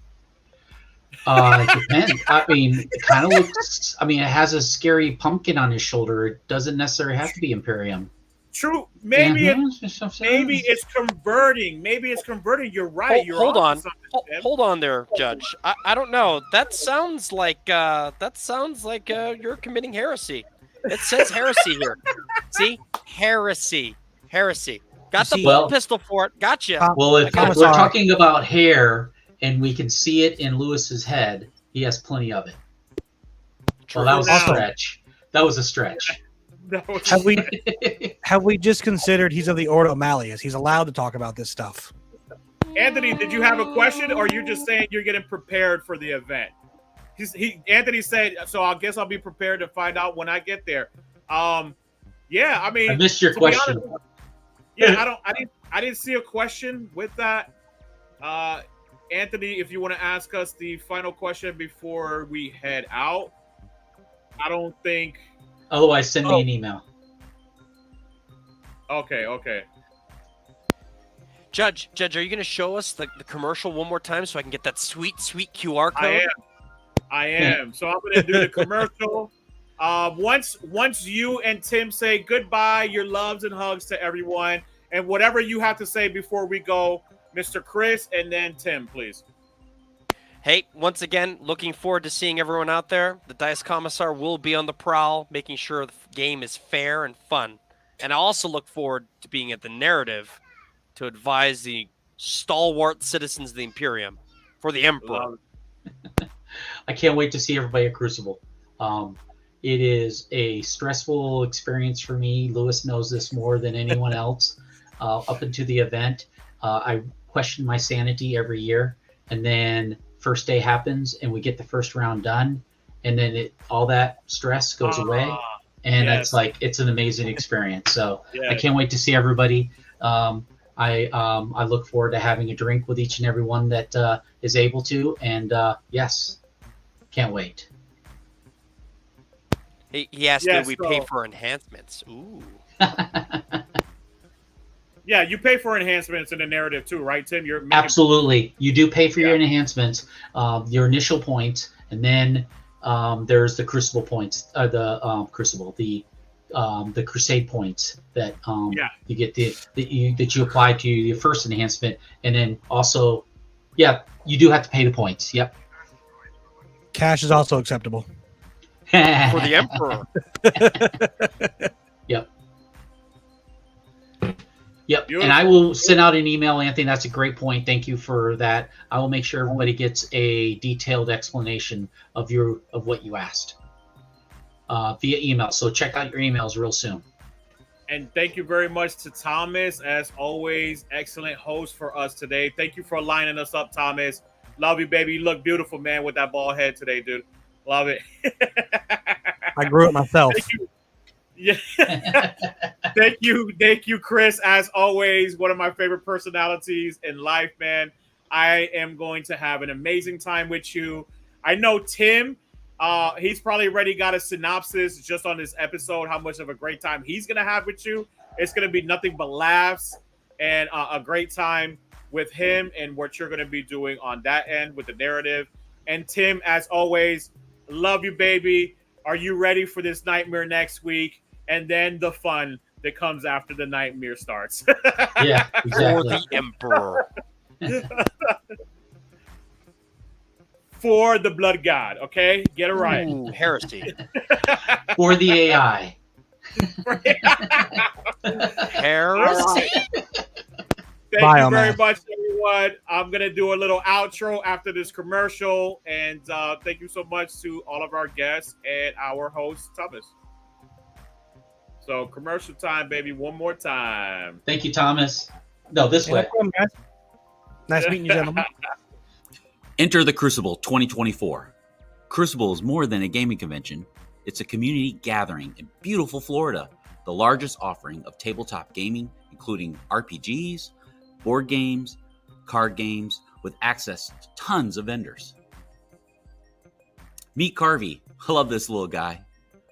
It depends. I mean, it kind of looks, it has a scary pumpkin on his shoulder. It doesn't necessarily have to be Imperium. True. Maybe it's converting. Maybe it's converting. You're right. Hold on there, Judge. I don't know. That sounds like you're committing heresy. It says heresy here. See? Heresy. Got the bolt pistol for it. Gotcha. Well, if we're talking about hair and we can see it in Lewis's head, he has plenty of it. Well, that was a stretch. Have we just considered he's of the Ordo Malleus? He's allowed to talk about this stuff. Anthony, did you have a question, or you're just saying you're getting prepared for the event? Anthony said, so I guess I'll be prepared to find out when I get there. Yeah, I mean, I missed your question. Honest, yeah, I didn't see a question with that. Anthony, if you want to ask us the final question before we head out, I don't think. Otherwise, send me an email. Okay. Judge, are you going to show us the commercial one more time so I can get that sweet QR code? I am. So I'm going to do the commercial. Once you and Tim say goodbye, your loves and hugs to everyone, and whatever you have to say before we go, Mr. Chris and then Tim, please. Hey, once again, looking forward to seeing everyone out there. The Dice Commissar will be on the prowl, making sure the game is fair and fun. And I also look forward to being at the narrative to advise the stalwart citizens of the Imperium for the Emperor. I can't wait to see everybody at Crucible. It is a stressful experience for me. Lewis knows this more than anyone else. Up into the event, I question my sanity every year, and then first day happens, and we get the first round done, and then all that stress goes away, and it's like it's an amazing experience. So I can't wait to see everybody. I look forward to having a drink with each and every one that is able to, and yes, can't wait. He asked, do we pay for enhancements? Ooh. Yeah, you pay for enhancements in the narrative too, right, Tim? Absolutely. You do pay for your enhancements, your initial points, and then there's the Crucible points, the Crusade points that you get that you apply to your first enhancement, and then also, you do have to pay the points. Yep. Cash is also acceptable. For the Emperor. Yep. Beautiful. And I will send out an email, Anthony. That's a great point. Thank you for that. I will make sure everybody gets a detailed explanation of what you asked via email. So check out your emails real soon. And thank you very much to Thomas, as always. Excellent host for us today. Thank you for lining us up, Thomas. Love you, baby. You look beautiful, man, with that bald head today, dude. Love it. I grew it myself. Thank you. Yeah. Thank you, Chris. As always, one of my favorite personalities in life, man. I am going to have an amazing time with you. I know Tim, he's probably already got a synopsis just on this episode, how much of a great time he's going to have with you. It's going to be nothing but laughs and a great time with him and what you're going to be doing on that end with the narrative. And Tim, as always, love you, baby. Are you ready for this nightmare next week? And then the fun that comes after the nightmare starts. Yeah, exactly. For the Emperor. For the blood god, okay? Get it right. Ooh, heresy. For the AI. Heresy. Thank you very much, everyone. I'm going to do a little outro after this commercial. And thank you so much to all of our guests and our host, Thomas. So commercial time, baby. One more time. Thank you, Thomas. No, this way. Nice meeting you, gentlemen. Enter the Crucible 2024. Crucible is more than a gaming convention. It's a community gathering in beautiful Florida, the largest offering of tabletop gaming, including RPGs, board games, card games, with access to tons of vendors. Meet Carvey. I love this little guy.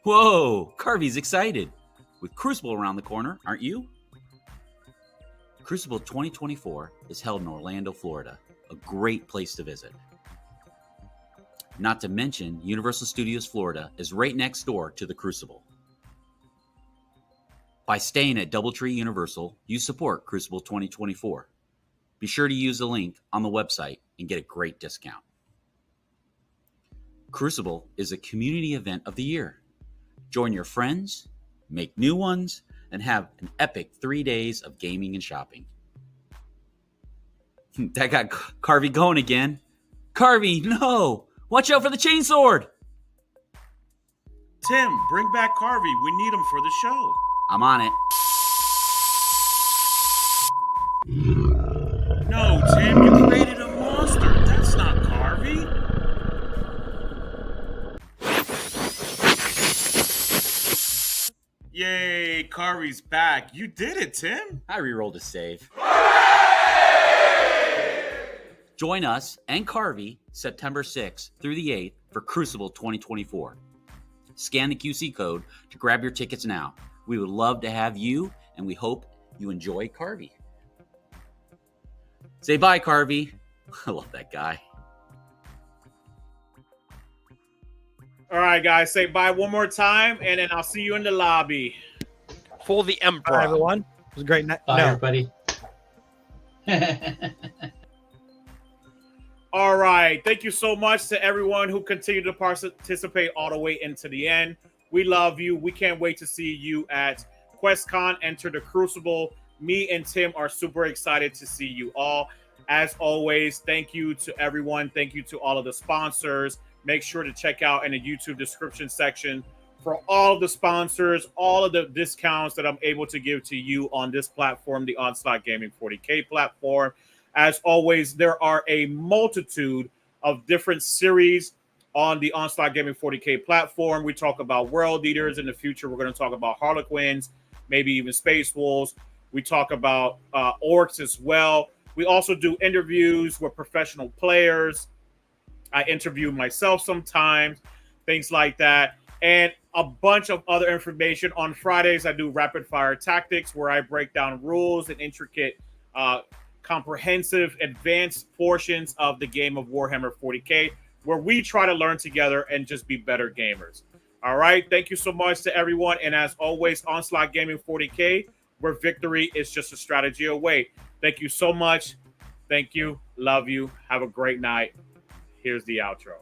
Whoa, Carvey's excited. With Crucible around the corner, aren't you? Crucible 2024 is held in Orlando, Florida, a great place to visit. Not to mention, Universal Studios Florida is right next door to the Crucible. By staying at Doubletree Universal, you support Crucible 2024. Be sure to use the link on the website and get a great discount. Crucible is a community event of the year. Join your friends, make new ones, and have an epic 3 days of gaming and shopping. That got Carvey going again. Carvey, no! Watch out for the chainsword! Tim, bring back Carvey. We need him for the show. I'm on it. No, Tim, you created a monster. That's not Carvey. Yay, Carvey's back. You did it, Tim. I rerolled a save. Join us and Carvey September 6th through the 8th for Crucible 2024. Scan the QC code to grab your tickets now. We would love to have you, and we hope you enjoy Carvey. Say bye, Carvey. I love that guy. All right, guys, say bye one more time, and then I'll see you in the lobby. For the Emperor. Bye, everyone. It was a great night. Bye, everybody. All right. Thank you so much to everyone who continued to participate all the way into the end. We love you. We can't wait to see you at QuestCon. Enter the Crucible. Me and Tim are super excited to see you all. As always, thank you to everyone. Thank you to all of the sponsors. Make sure to check out in the YouTube description section for all of the sponsors, all of the discounts that I'm able to give to you on this platform, the Onslaught Gaming 40K platform. As always, there are a multitude of different series on the Onslaught Gaming 40K platform. We talk about world leaders. In the future, we're going to talk about Harlequins, maybe even Space Wolves. We talk about orcs as well. We also do interviews with professional players. I interview myself sometimes, things like that. And a bunch of other information. On Fridays, I do rapid fire tactics where I break down rules and intricate, comprehensive, advanced portions of the game of Warhammer 40K, where we try to learn together and just be better gamers. All right. Thank you so much to everyone. And as always, Onslaught Gaming 40K, where victory is just a strategy away. Thank you so much. Thank you. Love you. Have a great night. Here's the outro.